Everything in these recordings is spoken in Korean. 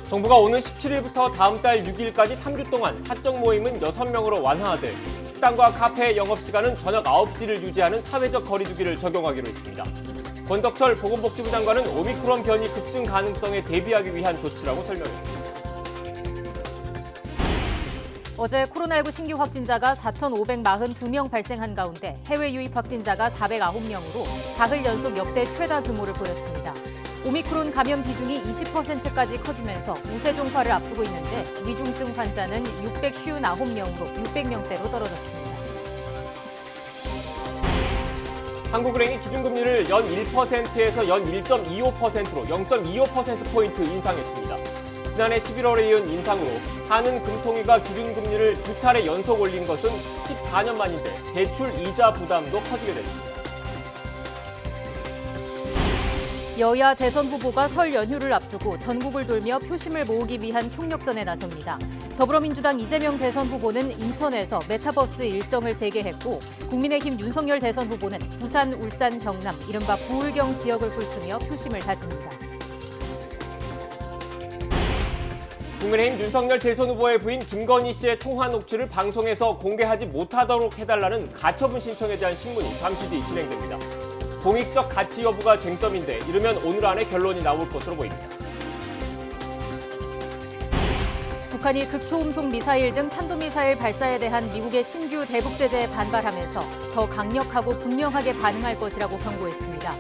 정부가 오는 17일부터 다음 달 6일까지 3주 동안 사적 모임은 6명으로 완화하되 식당과 카페 영업시간은 저녁 9시를 유지하는 사회적 거리두기를 적용하기로 했습니다. 권덕철 보건복지부 장관은 오미크론 변이 급증 가능성에 대비하기 위한 조치라고 설명했습니다. 어제 코로나19 신규 확진자가 4,542명 발생한 가운데 해외 유입 확진자가 409명으로 사흘 연속 역대 최다 규모를 보였습니다. 오미크론 감염 비중이 20%까지 커지면서 우세종화를 앞두고 있는데 위중증 환자는 659명으로 600명대로 떨어졌습니다. 한국은행이 기준금리를 연 1%에서 연 1.25%로 0.25%포인트 인상했습니다. 지난해 11월에 이은 인상으로 한은 금통위가 기준금리를 두 차례 연속 올린 것은 14년 만인데 대출 이자 부담도 커지게 됐습니다. 여야 대선 후보가 설 연휴를 앞두고 전국을 돌며 표심을 모으기 위한 총력전에 나섭니다. 더불어민주당 이재명 대선 후보는 인천에서 메타버스 일정을 재개했고 국민의힘 윤석열 대선 후보는 부산, 울산, 경남, 이른바 부울경 지역을 훑으며 표심을 다집니다. 국민의힘 윤석열 대선 후보의 부인 김건희 씨의 통화 녹취를 방송에서 공개하지 못하도록 해달라는 가처분 신청에 대한 신문이 잠시 뒤 진행됩니다. 공익적 가치 여부가 쟁점인데 이르면 오늘 안에 결론이 나올 것으로 보입니다. 북한이 극초음속 미사일 등 탄도미사일 발사에 대한 미국의 신규 대북 제재에 반발하면서 더 강력하고 분명하게 반응할 것이라고 경고했습니다.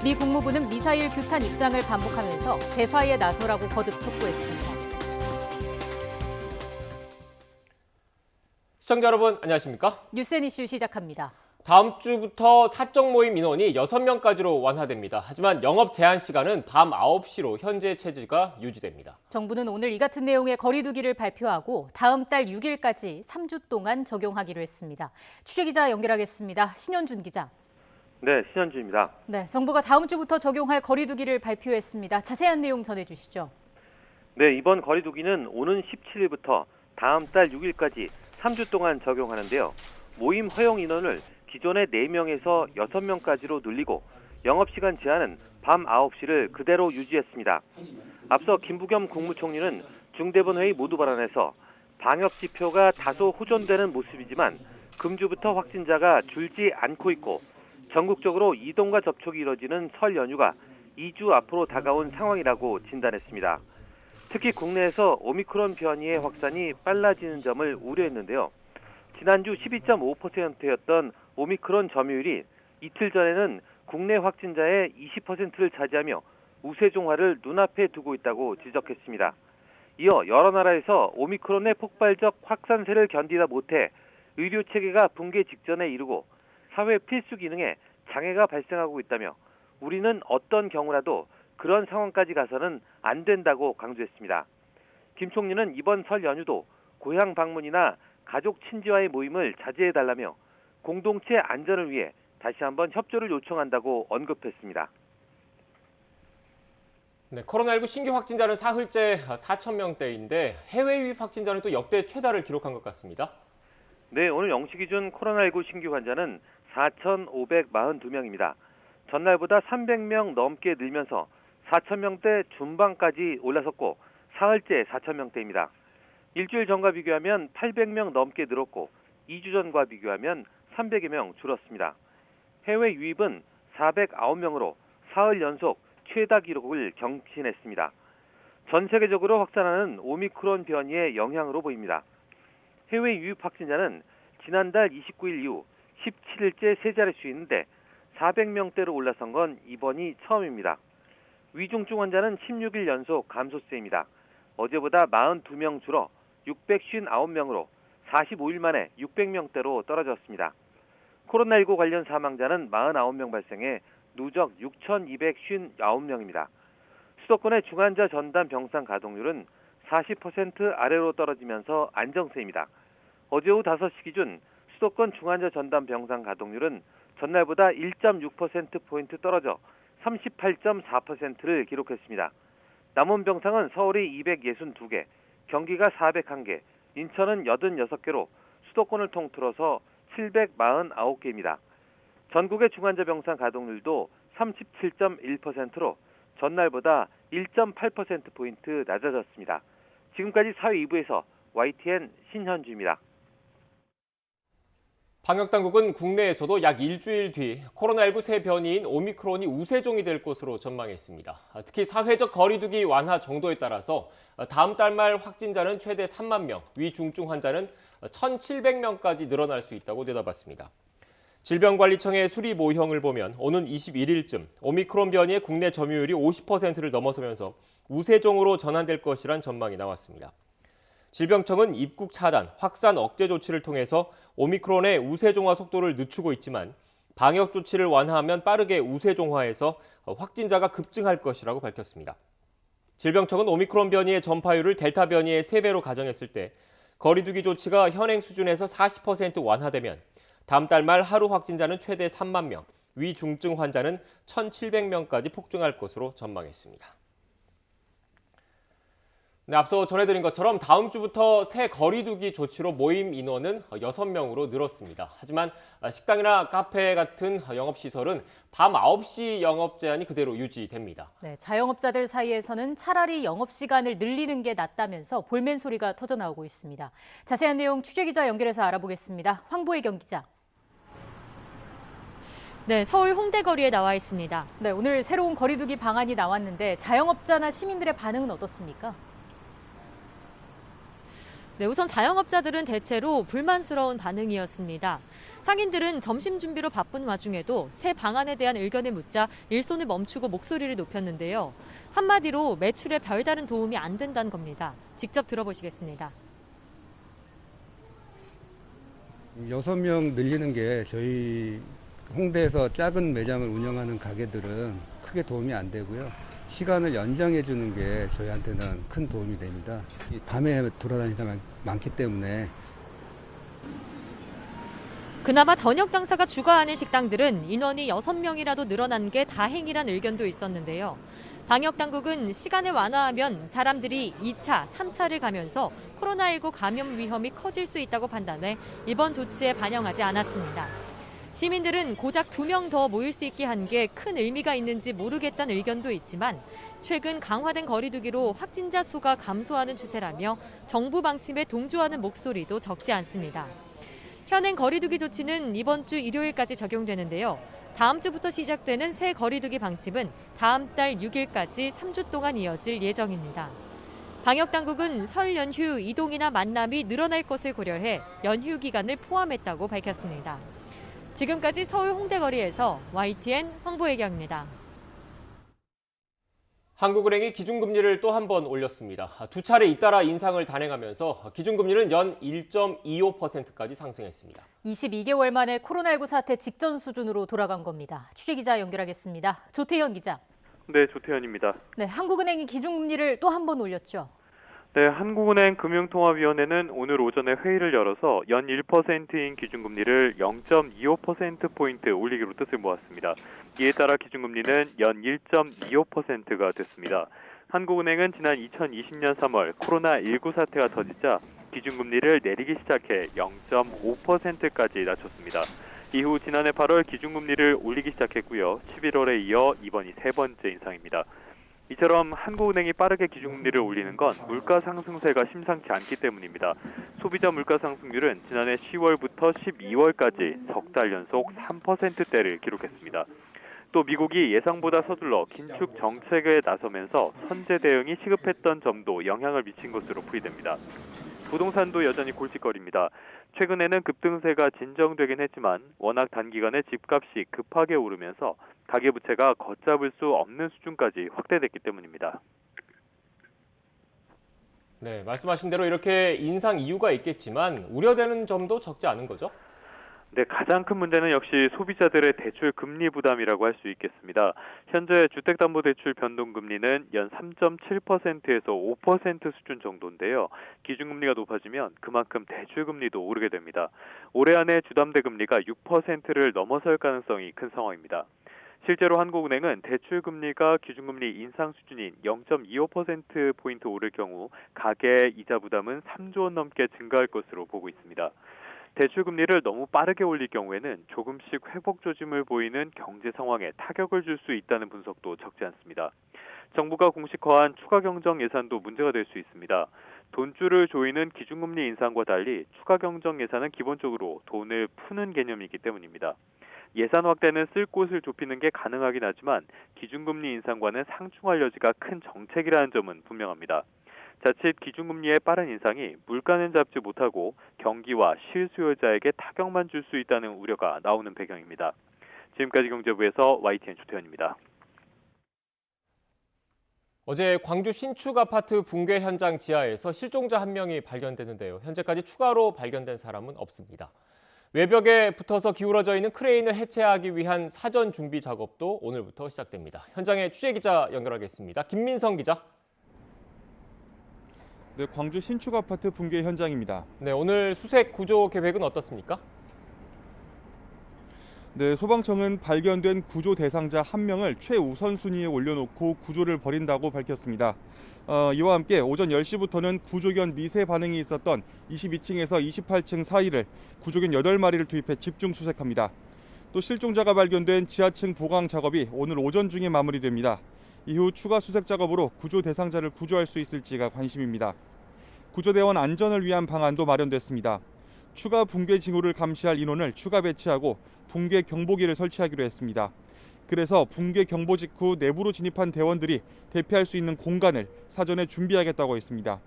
미 국무부는 미사일 규탄 입장을 반복하면서 대화에 나서라고 거듭 촉구했습니다. 시청자 여러분 안녕하십니까? 뉴스앤 이슈 시작합니다. 다음 주부터 사적 모임 인원이 6명까지로 완화됩니다. 하지만 영업 제한 시간은 밤 9시로 현재 체제가 유지됩니다. 정부는 오늘 이 같은 내용의 거리두기를 발표하고 다음 달 6일까지 3주 동안 적용하기로 했습니다. 취재기자 연결하겠습니다. 신현준 기자. 네, 신현주입니다. 네, 정부가 다음 주부터 적용할 거리두기를 발표했습니다. 자세한 내용 전해주시죠. 네, 이번 거리두기는 오는 17일부터 다음 달 6일까지 3주 동안 적용하는데요. 모임 허용 인원을 기존의 4명에서 6명까지로 늘리고 영업시간 제한은 밤 9시를 그대로 유지했습니다. 앞서 김부겸 국무총리는 중대본회의 모두 발언에서 방역지표가 다소 호전되는 모습이지만 금주부터 확진자가 줄지 않고 있고 전국적으로 이동과 접촉이 이뤄지는 설 연휴가 2주 앞으로 다가온 상황이라고 진단했습니다. 특히 국내에서 오미크론 변이의 확산이 빨라지는 점을 우려했는데요. 지난주 12.5%였던 오미크론 점유율이 이틀 전에는 국내 확진자의 20%를 차지하며 우세종화를 눈앞에 두고 있다고 지적했습니다. 이어 여러 나라에서 오미크론의 폭발적 확산세를 견디다 못해 의료체계가 붕괴 직전에 이르고 사회 필수 기능에 장애가 발생하고 있다며 우리는 어떤 경우라도 그런 상황까지 가서는 안 된다고 강조했습니다. 김 총리는 이번 설 연휴도 고향 방문이나 가족 친지와의 모임을 자제해달라며 공동체 안전을 위해 다시 한번 협조를 요청한다고 언급했습니다. 네, 코로나19 신규 확진자는 사흘째 4,000명대인데 해외 유입 확진자는 또 역대 최다를 기록한 것 같습니다. 네, 오늘 0시 기준 코로나19 신규 환자는 4,542명입니다. 전날보다 300명 넘게 늘면서 4,000명대 중반까지 올라섰고 사흘째 4,000명대입니다. 일주일 전과 비교하면 800명 넘게 늘었고 2주 전과 비교하면 300여 명 줄었습니다. 해외 유입은 409명으로 사흘 연속 최다 기록을 경신했습니다. 전 세계적으로 확산하는 오미크론 변이의 영향으로 보입니다. 해외 유입 확진자는 지난달 29일 이후 17일째 세 자릿수인데 400명대로 올라선 건 이번이 처음입니다. 위중증 환자는 16일 연속 감소세입니다. 어제보다 42명 줄어 659명으로 45일 만에 600명대로 떨어졌습니다. 코로나19 관련 사망자는 49명 발생해 누적 6,259명입니다. 수도권의 중환자 전담 병상 가동률은 40% 아래로 떨어지면서 안정세입니다. 어제 오후 5시 기준 수도권 중환자 전담 병상 가동률은 전날보다 1.6%포인트 떨어져 38.4%를 기록했습니다. 남은 병상은 서울이 262개, 경기가 401개, 인천은 86개로 수도권을 통틀어서 749개입니다. 전국의 중환자 병상 가동률도 37.1%로 전날보다 1.8%포인트 낮아졌습니다. 지금까지 사회 2부에서 YTN 신현주입니다. 방역당국은 국내에서도 약 일주일 뒤 코로나19 새 변이인 오미크론이 우세종이 될 것으로 전망했습니다. 특히 사회적 거리두기 완화 정도에 따라서 다음 달 말 확진자는 최대 3만 명, 위중증 환자는 1,700명까지 늘어날 수 있다고 내다봤습니다. 질병관리청의 수리 모형을 보면 오는 21일쯤 오미크론 변이의 국내 점유율이 50%를 넘어서면서 우세종으로 전환될 것이란 전망이 나왔습니다. 질병청은 입국 차단, 확산 억제 조치를 통해서 오미크론의 우세종화 속도를 늦추고 있지만 방역 조치를 완화하면 빠르게 우세종화해서 확진자가 급증할 것이라고 밝혔습니다. 질병청은 오미크론 변이의 전파율을 델타 변이의 3배로 가정했을 때 거리두기 조치가 현행 수준에서 40% 완화되면 다음 달 말 하루 확진자는 최대 3만 명, 위중증 환자는 1,700명까지 폭증할 것으로 전망했습니다. 네, 앞서 전해드린 것처럼 다음 주부터 새 거리두기 조치로 모임 인원은 6명으로 늘었습니다. 하지만 식당이나 카페 같은 영업시설은 밤 9시 영업 제한이 그대로 유지됩니다. 네, 자영업자들 사이에서는 차라리 영업시간을 늘리는 게 낫다면서 볼멘 소리가 터져나오고 있습니다. 자세한 내용 취재기자 연결해서 알아보겠습니다. 황보혜경 기자. 네, 서울 홍대 거리에 나와 있습니다. 네, 오늘 새로운 거리두기 방안이 나왔는데 자영업자나 시민들의 반응은 어떻습니까? 네, 우선 자영업자들은 대체로 불만스러운 반응이었습니다. 상인들은 점심 준비로 바쁜 와중에도 새 방안에 대한 의견을 묻자 일손을 멈추고 목소리를 높였는데요. 한마디로 매출에 별다른 도움이 안 된다는 겁니다. 직접 들어보시겠습니다. 6명 늘리는 게 저희 홍대에서 작은 매장을 운영하는 가게들은 크게 도움이 안 되고요. 시간을 연장해 주는 게 저희한테는 큰 도움이 됩니다. 밤에 돌아다니는 사람이 많기 때문에. 그나마 저녁 장사가 주가하는 식당들은 인원이 6명이라도 늘어난 게 다행이란 의견도 있었는데요. 방역당국은 시간을 완화하면 사람들이 2차, 3차를 가면서 코로나19 감염 위험이 커질 수 있다고 판단해 이번 조치에 반영하지 않았습니다. 시민들은 고작 2명 더 모일 수 있게 한 게 큰 의미가 있는지 모르겠다는 의견도 있지만 최근 강화된 거리두기로 확진자 수가 감소하는 추세라며 정부 방침에 동조하는 목소리도 적지 않습니다. 현행 거리두기 조치는 이번 주 일요일까지 적용되는데요. 다음 주부터 시작되는 새 거리두기 방침은 다음 달 6일까지 3주 동안 이어질 예정입니다. 방역당국은 설 연휴 이동이나 만남이 늘어날 것을 고려해 연휴 기간을 포함했다고 밝혔습니다. 지금까지 서울 홍대 거리에서 YTN 황보혜경입니다. 한국은행이 기준금리를 또 한 번 올렸습니다. 두 차례 잇따라 인상을 단행하면서 기준금리는 연 1.25%까지 상승했습니다. 22개월 만에 코로나19 사태 직전 수준으로 돌아간 겁니다. 취재기자 연결하겠습니다. 조태현 기자. 네, 조태현입니다. 네, 한국은행이 기준금리를 또 한 번 올렸죠. 네, 한국은행 금융통화위원회는 오늘 오전에 회의를 열어서 연 1%인 기준금리를 0.25%포인트 올리기로 뜻을 모았습니다. 이에 따라 기준금리는 연 1.25%가 됐습니다. 한국은행은 지난 2020년 3월 코로나19 사태가 터지자 기준금리를 내리기 시작해 0.5%까지 낮췄습니다. 이후 지난해 8월 기준금리를 올리기 시작했고요. 11월에 이어 이번이 세 번째 인상입니다. 이처럼 한국은행이 빠르게 기준금리를 올리는 건 물가 상승세가 심상치 않기 때문입니다. 소비자 물가 상승률은 지난해 10월부터 12월까지 석 달 연속 3%대를 기록했습니다. 또 미국이 예상보다 서둘러 긴축 정책에 나서면서 선제 대응이 시급했던 점도 영향을 미친 것으로 풀이됩니다. 부동산도 여전히 골칫거리입니다. 최근에는 급등세가 진정되긴 했지만 워낙 단기간에 집값이 급하게 오르면서 가계부채가 걷잡을 수 없는 수준까지 확대됐기 때문입니다. 네, 말씀하신 대로 이렇게 인상 이유가 있겠지만 우려되는 점도 적지 않은 거죠? 네, 가장 큰 문제는 역시 소비자들의 대출 금리 부담이라고 할 수 있겠습니다. 현재 주택담보대출 변동금리는 연 3.7%에서 5% 수준 정도인데요. 기준금리가 높아지면 그만큼 대출금리도 오르게 됩니다. 올해 안에 주담대금리가 6%를 넘어설 가능성이 큰 상황입니다. 실제로 한국은행은 대출금리가 기준금리 인상 수준인 0.25%포인트 오를 경우 가계 이자 부담은 3조 원 넘게 증가할 것으로 보고 있습니다. 대출금리를 너무 빠르게 올릴 경우에는 조금씩 회복 조짐을 보이는 경제 상황에 타격을 줄 수 있다는 분석도 적지 않습니다. 정부가 공식화한 추가 경정 예산도 문제가 될 수 있습니다. 돈줄을 조이는 기준금리 인상과 달리 추가 경정 예산은 기본적으로 돈을 푸는 개념이기 때문입니다. 예산 확대는 쓸 곳을 좁히는 게 가능하긴 하지만 기준금리 인상과는 상충할 여지가 큰 정책이라는 점은 분명합니다. 자칫 기준금리의 빠른 인상이 물가는 잡지 못하고 경기와 실수요자에게 타격만 줄 수 있다는 우려가 나오는 배경입니다. 지금까지 경제부에서 YTN 주태현입니다. 어제 광주 신축 아파트 붕괴 현장 지하에서 실종자 한 명이 발견됐는데요. 현재까지 추가로 발견된 사람은 없습니다. 외벽에 붙어서 기울어져 있는 크레인을 해체하기 위한 사전 준비 작업도 오늘부터 시작됩니다. 현장에 취재기자 연결하겠습니다. 김민성 기자. 네, 광주 신축 아파트 붕괴 현장입니다. 네, 오늘 수색 구조 계획은 어떻습니까? 네, 소방청은 발견된 구조 대상자 한 명을 최우선 순위에 올려놓고 구조를 벌인다고 밝혔습니다. 이와 함께 오전 10시부터는 구조견 미세 반응이 있었던 22층에서 28층 사이를 구조견 8마리를 투입해 집중 수색합니다. 또 실종자가 발견된 지하층 보강 작업이 오늘 오전 중에 마무리됩니다. 이후 추가 수색 작업으로 구조 대상자를 구조할 수 있을지가 관심입니다. 구조대원 안전을 위한 방안도 마련됐습니다. 추가 붕괴 징후를 감시할 인원을 추가 배치하고 붕괴 경보기를 설치하기로 했습니다. 그래서 붕괴 경보 직후 내부로 진입한 대원들이 대피할 수 있는 공간을 사전에 준비하겠다고 했습니다.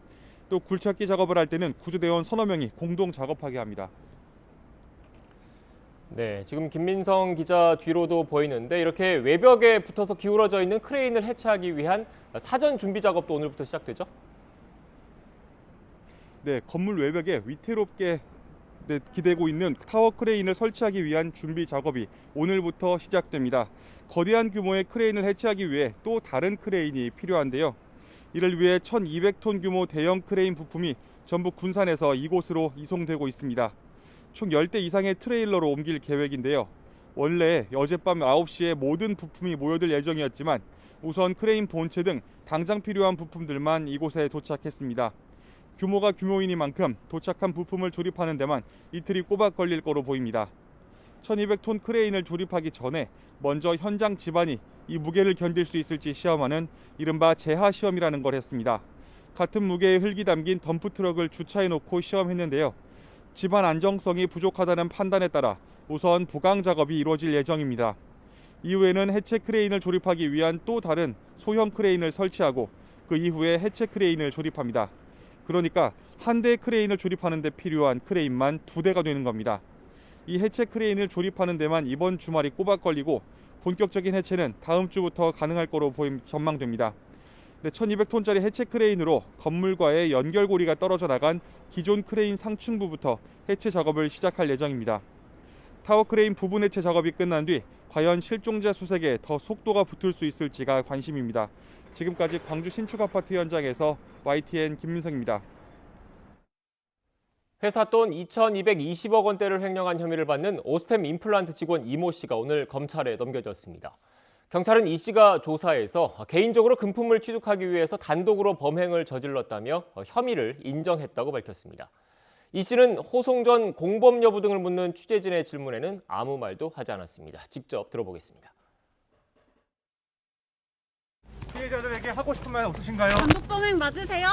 또 굴착기 작업을 할 때는 구조대원 서너 명이 공동 작업하게 합니다. 네, 지금 김민성 기자 뒤로도 보이는데 이렇게 외벽에 붙어서 기울어져 있는 크레인을 해체하기 위한 사전 준비 작업도 오늘부터 시작되죠? 네, 건물 외벽에 위태롭게 기대고 있는 타워 크레인을 설치하기 위한 준비 작업이 오늘부터 시작됩니다. 거대한 규모의 크레인을 해체하기 위해 또 다른 크레인이 필요한데요. 이를 위해 1200톤 규모 대형 크레인 부품이 전북 군산에서 이곳으로 이송되고 있습니다. 총 10대 이상의 트레일러로 옮길 계획인데요. 원래 어젯밤 9시에 모든 부품이 모여들 예정이었지만 우선 크레인 본체 등 당장 필요한 부품들만 이곳에 도착했습니다. 규모가 규모이니만큼 도착한 부품을 조립하는 데만 이틀이 꼬박 걸릴 거로 보입니다. 1200톤 크레인을 조립하기 전에 먼저 현장 집안이 이 무게를 견딜 수 있을지 시험하는 이른바 재하 시험이라는 걸 했습니다. 같은 무게의 흙이 담긴 덤프트럭을 주차해놓고 시험했는데요. 집안 안정성이 부족하다는 판단에 따라 우선 보강 작업이 이루어질 예정입니다. 이후에는 해체 크레인을 조립하기 위한 또 다른 소형 크레인을 설치하고 그 이후에 해체 크레인을 조립합니다. 그러니까 한 대의 크레인을 조립하는 데 필요한 크레인만 2대가 되는 겁니다. 이 해체 크레인을 조립하는 데만 이번 주말이 꼬박 걸리고 본격적인 해체는 다음 주부터 가능할 거로 전망됩니다. 1200톤짜리 해체 크레인으로 건물과의 연결고리가 떨어져 나간 기존 크레인 상층부부터 해체 작업을 시작할 예정입니다. 타워 크레인 부분 해체 작업이 끝난 뒤 과연 실종자 수색에 더 속도가 붙을 수 있을지가 관심입니다. 지금까지 광주 신축 아파트 현장에서 YTN 김민성입니다. 회사 돈 2,220억 원대를 횡령한 혐의를 받는 오스템 임플란트 직원 이모 씨가 오늘 검찰에 넘겨졌습니다. 경찰은 이 씨가 조사에서 개인적으로 금품을 취득하기 위해서 단독으로 범행을 저질렀다며 혐의를 인정했다고 밝혔습니다. 이 씨는 호송 전 공범 여부 등을 묻는 취재진의 질문에는 아무 말도 하지 않았습니다. 직접 들어보겠습니다. 피해자들에게 하고 싶은 말 없으신가요? 단독 범행 맞으세요?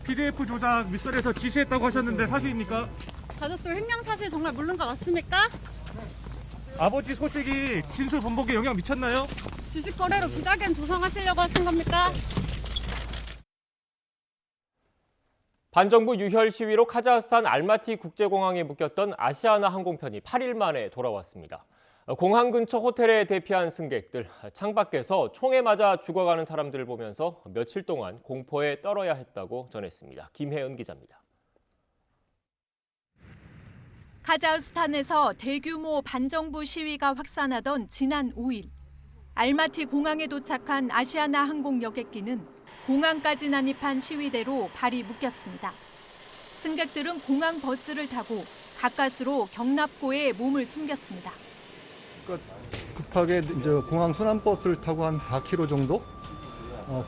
PDF 조작 윗선에서 지시했다고 하셨는데 사실입니까? 가족들 횡령 사실 정말 모르는 거 맞습니까? 아버지 소식이 진술 번복에 영향 미쳤나요? 주식 거래로 기자견 조성하시려고 하신 겁니까? 반정부 유혈 시위로 카자흐스탄 알마티 국제공항에 묶였던 아시아나 항공편이 8일 만에 돌아왔습니다. 공항 근처 호텔에 대피한 승객들, 창밖에서 총에 맞아 죽어가는 사람들을 보면서 며칠 동안 공포에 떨어야 했다고 전했습니다. 김혜은 기자입니다. 카자흐스탄에서 대규모 반정부 시위가 확산하던 지난 5일, 알마티 공항에 도착한 아시아나 항공 여객기는 공항까지 난입한 시위대로 발이 묶였습니다. 승객들은 공항 버스를 타고 가까스로 경납고에 몸을 숨겼습니다. 급하게 이제 공항 순환버스를 타고 한 4km 정도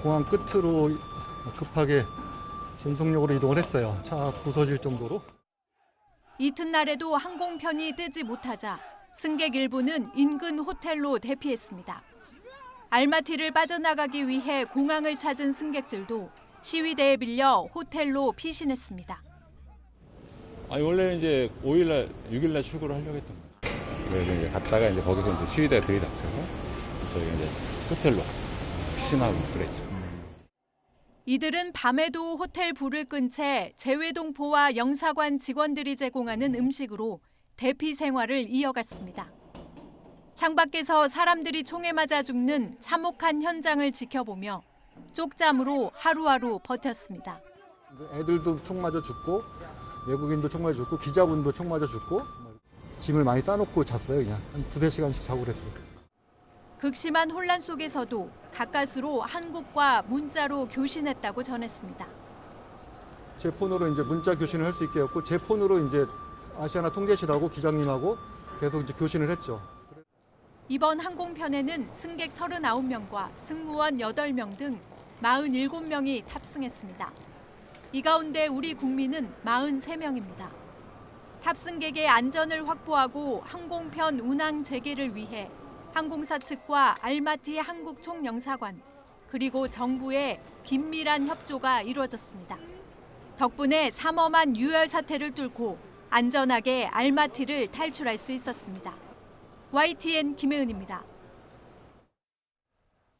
공항 끝으로 급하게 전속력으로 이동을 했어요. 차 부서질 정도로. 이튿날에도 항공편이 뜨지 못하자 승객 일부는 인근 호텔로 대피했습니다. 알마티를 빠져나가기 위해 공항을 찾은 승객들도 시위대에 빌려 호텔로 피신했습니다. 아니 원래는 이제 5일날, 6일날 출국을 하려고 했던 거예요. 그래서 이제 갔다가 이제 거기서 이제 시위대가 들이닥쳐서 저희가 이제 호텔로 피신하고 그랬죠. 이들은 밤에도 호텔 불을 끈 채 재외동포와 영사관 직원들이 제공하는 음식으로 대피 생활을 이어갔습니다. 창밖에서 사람들이 총에 맞아 죽는 참혹한 현장을 지켜보며 쪽잠으로 하루하루 버텼습니다. 애들도 총 맞아 죽고 외국인도 총 맞아 죽고 기자분도 총 맞아 죽고 짐을 많이 싸놓고 잤어요. 그냥 한 2-3시간씩 자고 그랬어요. 극심한 혼란 속에서도 가까스로 한국과 문자로 교신했다고 전했습니다. 제 폰으로 이제 문자 교신을 할 수 있게 했고 제 폰으로 이제 아시아나 통제실하고 기장님하고 계속 이제 교신을 했죠. 이번 항공편에는 승객 39명과 승무원 8명 등 47명이 탑승했습니다. 이 가운데 우리 국민은 43명입니다. 탑승객의 안전을 확보하고 항공편 운항 재개를 위해 항공사 측과 알마티 한국 총영사관 그리고 정부의 긴밀한 협조가 이루어졌습니다. 덕분에 삼엄한 유혈 사태를 뚫고 안전하게 알마티를 탈출할 수 있었습니다. YTN 김혜은입니다.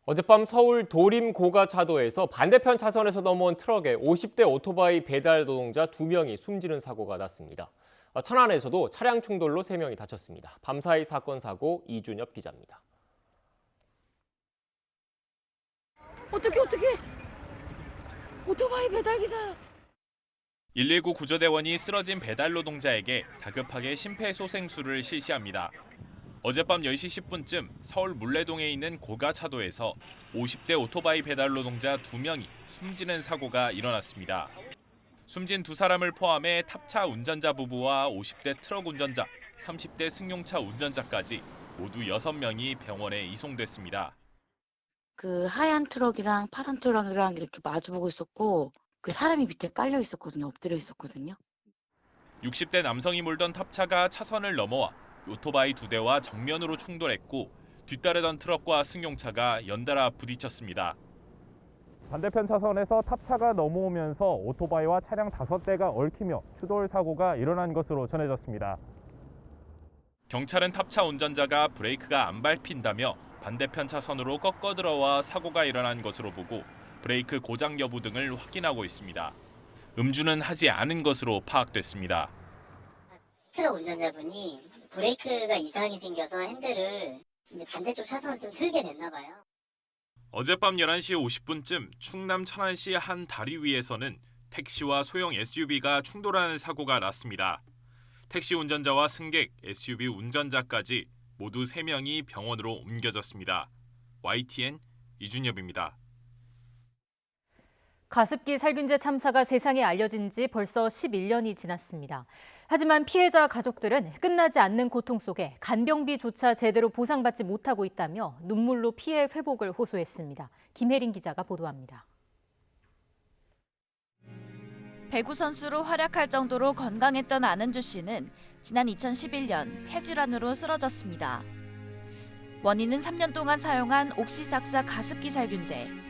어젯밤 서울 도림 고가차도에서 반대편 차선에서 넘어온 트럭에 50대 오토바이 배달 노동자 2명이 숨지는 사고가 났습니다. 천안에서도 차량 충돌로 3명이 다쳤습니다. 밤사이 사건 사고 이준엽 기자입니다. 어떻게 오토바이 배달기사. 119 구조대원이 쓰러진 배달 노동자에게 다급하게 심폐소생술을 실시합니다. 어젯밤 10시 10분쯤 서울 물레동에 있는 고가차도에서 50대 오토바이 배달 노동자 2명이 숨지는 사고가 일어났습니다. 숨진 2사람을 포함해 탑차 운전자 부부와 50대 트럭 운전자, 30대 승용차 운전자까지 모두 6명이 병원에 이송됐습니다. 그 하얀 트럭이랑 파란 트럭이랑 이렇게 마주보고 있었고 그 사람이 밑에 깔려 있었거든요. 엎드려 있었거든요. 60대 남성이 몰던 탑차가 차선을 넘어와 오토바이 2대와 정면으로 충돌했고 뒤따르던 트럭과 승용차가 연달아 부딪혔습니다. 반대편 차선에서 탑차가 넘어오면서 오토바이와 차량 5대가 얽히며 추돌 사고가 일어난 것으로 전해졌습니다. 경찰은 탑차 운전자가 브레이크가 안 밟힌다며 반대편 차선으로 꺾어 들어와 사고가 일어난 것으로 보고 브레이크 고장 여부 등을 확인하고 있습니다. 음주는 하지 않은 것으로 파악됐습니다. 트럭 운전자분이 브레이크가 이상하게 생겨서 핸들을 이제 반대쪽 차선을 좀 틀게 됐나 봐요. 어젯밤 11시 50분쯤 충남 천안시 한 다리 위에서는 택시와 소형 SUV가 충돌하는 사고가 났습니다. 택시 운전자와 승객, SUV 운전자까지 모두 3명이 병원으로 옮겨졌습니다. YTN 이준엽입니다. 가습기 살균제 참사가 세상에 알려진 지 벌써 11년이 지났습니다. 하지만 피해자 가족들은 끝나지 않는 고통 속에 간병비조차 제대로 보상받지 못하고 있다며 눈물로 피해 회복을 호소했습니다. 김혜린 기자가 보도합니다. 배구 선수로 활약할 정도로 건강했던 안은주 씨는 지난 2011년 폐질환으로 쓰러졌습니다. 원인은 3년 동안 사용한 옥시삭사 가습기 살균제.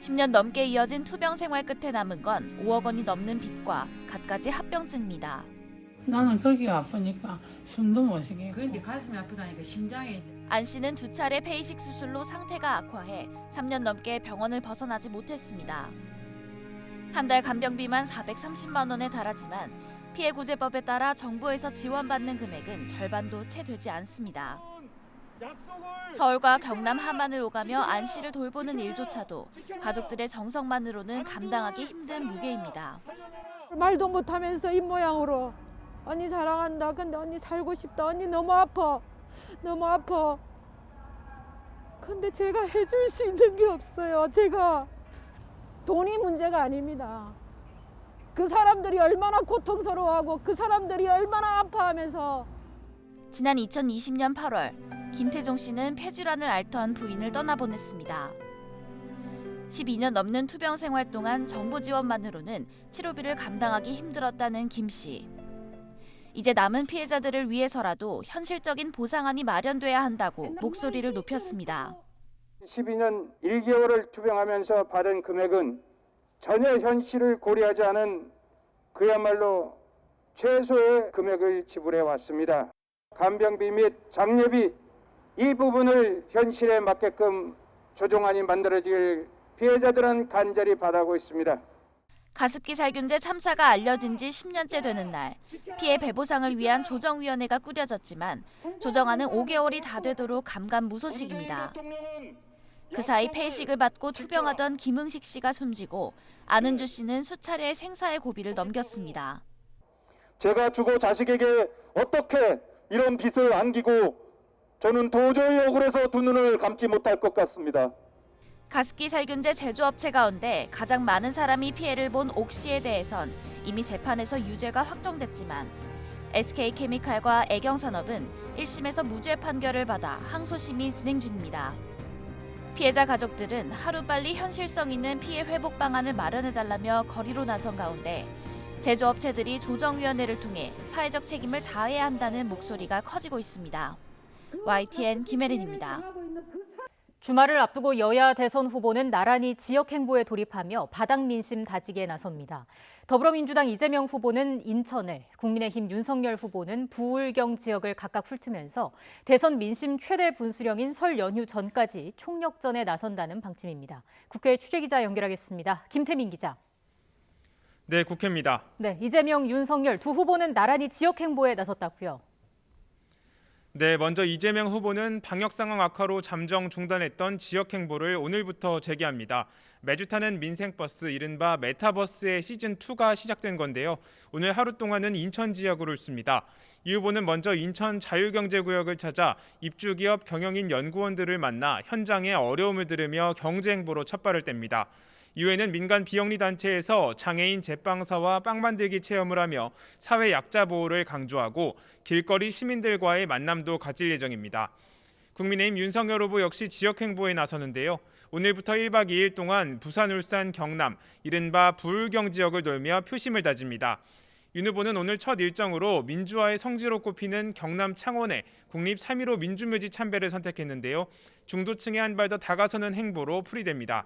10년 넘게 이어진 투병 생활 끝에 남은 건 5억 원이 넘는 빚과 갖가지 합병증입니다. 나는 거기가 아프니까 숨도 못 쉬게. 그런데 가슴이 아프다니까 심장이. 안 씨는 2차례 폐이식 수술로 상태가 악화해 3년 넘게 병원을 벗어나지 못했습니다. 한 달 간병비만 430만 원에 달하지만 피해구제법에 따라 정부에서 지원받는 금액은 절반도 채 되지 않습니다. 서울과 경남 함안을 오가며 안 씨를 돌보는 일조차도 가족들의 정성만으로는 감당하기 힘든 무게입니다. 말도 못하면서 입모양으로 언니 사랑한다. 근데 언니 살고 싶다. 언니 너무 아파. 너무 아파. 근데 제가 해줄 수 있는 게 없어요. 제가 돈이 문제가 아닙니다. 그 사람들이 얼마나 고통스러워하고 그 사람들이 얼마나 아파하면서. 지난 2020년 8월 김태종 씨는 폐질환을 앓던 부인을 떠나보냈습니다. 12년 넘는 투병 생활 동안 정부 지원만으로는 치료비를 감당하기 힘들었다는 김 씨. 이제 남은 피해자들을 위해서라도 현실적인 보상안이 마련돼야 한다고 목소리를 높였습니다. 12년 1개월을 투병하면서 받은 금액은 전혀 현실을 고려하지 않은 그야말로 최소의 금액을 지불해 왔습니다. 간병비 및 장려비 이 부분을 현실에 맞게끔 조정안이 만들어질 피해자들은 간절히 바라고 있습니다. 가습기 살균제 참사가 알려진 지 10년째 되는 날, 피해 배보상을 위한 조정위원회가 꾸려졌지만 조정안은 5개월이 다 되도록 감감무소식입니다. 그 사이 폐이식을 받고 투병하던 김응식 씨가 숨지고 안은주 씨는 수차례 생사의 고비를 넘겼습니다. 제가 주고 자식에게 어떻게 이런 빚을 안기고 저는 도저히 억울해서 두 눈을 감지 못할 것 같습니다. 가습기 살균제 제조업체 가운데 가장 많은 사람이 피해를 본 옥시에 대해선 이미 재판에서 유죄가 확정됐지만 SK케미칼과 애경산업은 1심에서 무죄 판결을 받아 항소심이 진행 중입니다. 피해자 가족들은 하루빨리 현실성 있는 피해 회복 방안을 마련해달라며 거리로 나선 가운데 제조업체들이 조정위원회를 통해 사회적 책임을 다해야 한다는 목소리가 커지고 있습니다. YTN 김혜린입니다. 주말을 앞두고 여야 대선 후보는 나란히 지역 행보에 돌입하며 바닥 민심 다지기에 나섭니다. 더불어민주당 이재명 후보는 인천을, 국민의힘 윤석열 후보는 부울경 지역을 각각 훑으면서 대선 민심 최대 분수령인 설 연휴 전까지 총력전에 나선다는 방침입니다. 국회 취재기자 연결하겠습니다. 김태민 기자. 네, 국회입니다. 네, 이재명, 윤석열 두 후보는 나란히 지역 행보에 나섰다고요. 네, 먼저 이재명 후보는 방역 상황 악화로 잠정 중단했던 지역 행보를 오늘부터 재개합니다. 매주 타는 민생버스, 이른바 메타버스의 시즌2가 시작된 건데요. 오늘 하루 동안은 인천 지역으로 씁니다. 이 후보는 먼저 인천 자유경제구역을 찾아 입주기업 경영인 연구원들을 만나 현장의 어려움을 들으며 경제 행보로 첫 발을 뗍니다. 이후에는 민간 비영리 단체에서 장애인 제빵사와 빵 만들기 체험을 하며 사회 약자 보호를 강조하고 길거리 시민들과의 만남도 가질 예정입니다. 국민의힘 윤석열 후보 역시 지역 행보에 나서는데요. 오늘부터 1박 2일 동안 부산, 울산, 경남, 이른바 부울경 지역을 돌며 표심을 다집니다. 윤 후보는 오늘 첫 일정으로 민주화의 성지로 꼽히는 경남 창원의 국립 3.15 민주묘지 참배를 선택했는데요. 중도층에 한 발 더 다가서는 행보로 풀이됩니다.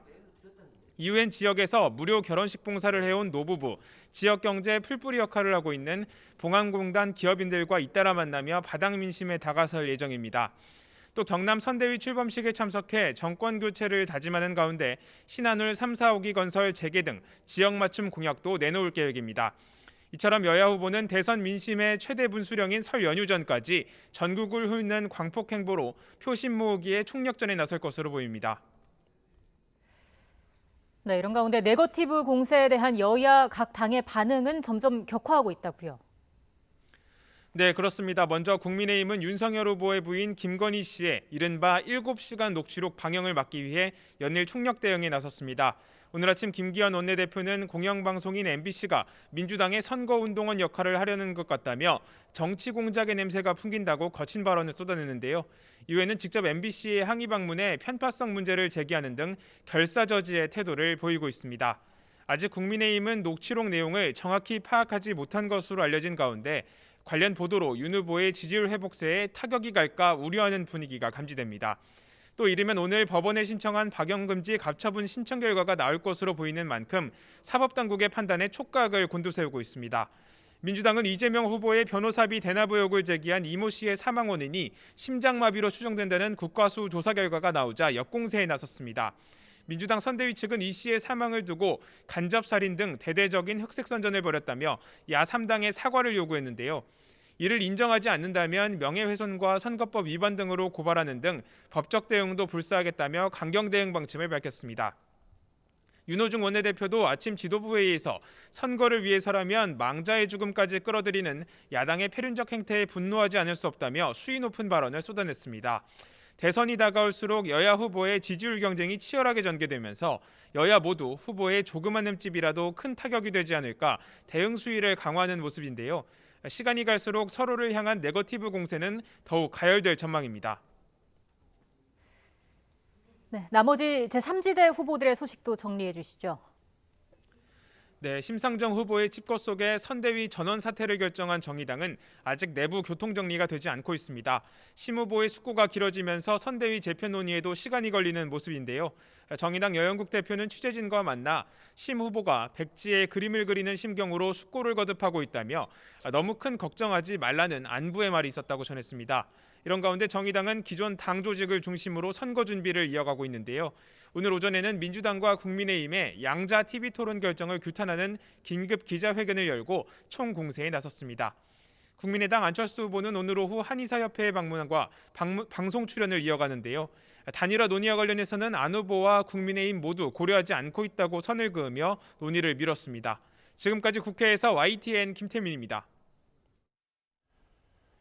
이후엔 지역에서 무료 결혼식 봉사를 해온 노부부, 지역 경제 풀뿌리 역할을 하고 있는 봉안공단 기업인들과 잇따라 만나며 바닥 민심에 다가설 예정입니다. 또 경남 선대위 출범식에 참석해 정권 교체를 다짐하는 가운데 신한울 3, 4호기 건설 재개 등 지역 맞춤 공약도 내놓을 계획입니다. 이처럼 여야 후보는 대선 민심의 최대 분수령인 설 연휴 전까지 전국을 훑는 광폭 행보로 표심 모으기에 총력전에 나설 것으로 보입니다. 네, 이런 가운데 네거티브 공세에 대한 여야 각 당의 반응은 점점 격화하고 있다고요. 네, 그렇습니다. 먼저 국민의힘은 윤석열 후보의 부인 김건희 씨의 이른바 7시간 녹취록 방영을 막기 위해 연일 총력 대응에 나섰습니다. 오늘 아침 김기현 원내대표는 공영방송인 MBC가 민주당의 선거운동원 역할을 하려는 것 같다며 정치 공작의 냄새가 풍긴다고 거친 발언을 쏟아냈는데요. 이후에는 직접 MBC의 항의 방문에 편파성 문제를 제기하는 등 결사저지의 태도를 보이고 있습니다. 아직 국민의힘은 녹취록 내용을 정확히 파악하지 못한 것으로 알려진 가운데 관련 보도로 윤 후보의 지지율 회복세에 타격이 갈까 우려하는 분위기가 감지됩니다. 또 이르면 오늘 법원에 신청한 박영금지 가처분 신청 결과가 나올 것으로 보이는 만큼 사법당국의 판단에 촉각을 곤두세우고 있습니다. 민주당은 이재명 후보의 변호사비 대납 의혹을 제기한 이모 씨의 사망 원인이 심장마비로 추정된다는 국과수 조사 결과가 나오자 역공세에 나섰습니다. 민주당 선대위 측은 이 씨의 사망을 두고 간접살인 등 대대적인 흑색선전을 벌였다며 야3당의 사과를 요구했는데요. 이를 인정하지 않는다면 명예훼손과 선거법 위반 등으로 고발하는 등 법적 대응도 불사하겠다며 강경 대응 방침을 밝혔습니다. 윤호중 원내대표도 아침 지도부 회의에서 선거를 위해서라면 망자의 죽음까지 끌어들이는 야당의 패륜적 행태에 분노하지 않을 수 없다며 수위 높은 발언을 쏟아냈습니다. 대선이 다가올수록 여야 후보의 지지율 경쟁이 치열하게 전개되면서 여야 모두 후보의 조그만 흠집이라도 큰 타격이 되지 않을까 대응 수위를 강화하는 모습인데요. 시간이 갈수록 서로를 향한 네거티브 공세는 더욱 가열될 전망입니다. 네, 나머지 제3지대 후보들의 소식도 정리해 주시죠. 네, 심상정 후보의 집거 속에 선대위 전원 사퇴를 결정한 정의당은 아직 내부 교통 정리가 되지 않고 있습니다. 심 후보의 숙고가 길어지면서 선대위 재편 논의에도 시간이 걸리는 모습인데요. 정의당 여영국 대표는 취재진과 만나 심 후보가 백지에 그림을 그리는 심경으로 숙고를 거듭하고 있다며 너무 큰 걱정하지 말라는 안부의 말이 있었다고 전했습니다. 이런 가운데 정의당은 기존 당 조직을 중심으로 선거 준비를 이어가고 있는데요. 오늘 오전에는 민주당과 국민의힘의 양자 TV 토론 결정을 규탄하는 긴급 기자회견을 열고 총공세에 나섰습니다. 국민의당 안철수 후보는 오늘 오후 한의사협회에 방문과 방송 출연을 이어가는데요. 단일화 논의와 관련해서는 안 후보와 국민의힘 모두 고려하지 않고 있다고 선을 그으며 논의를 미뤘습니다. 지금까지 국회에서 YTN 김태민입니다.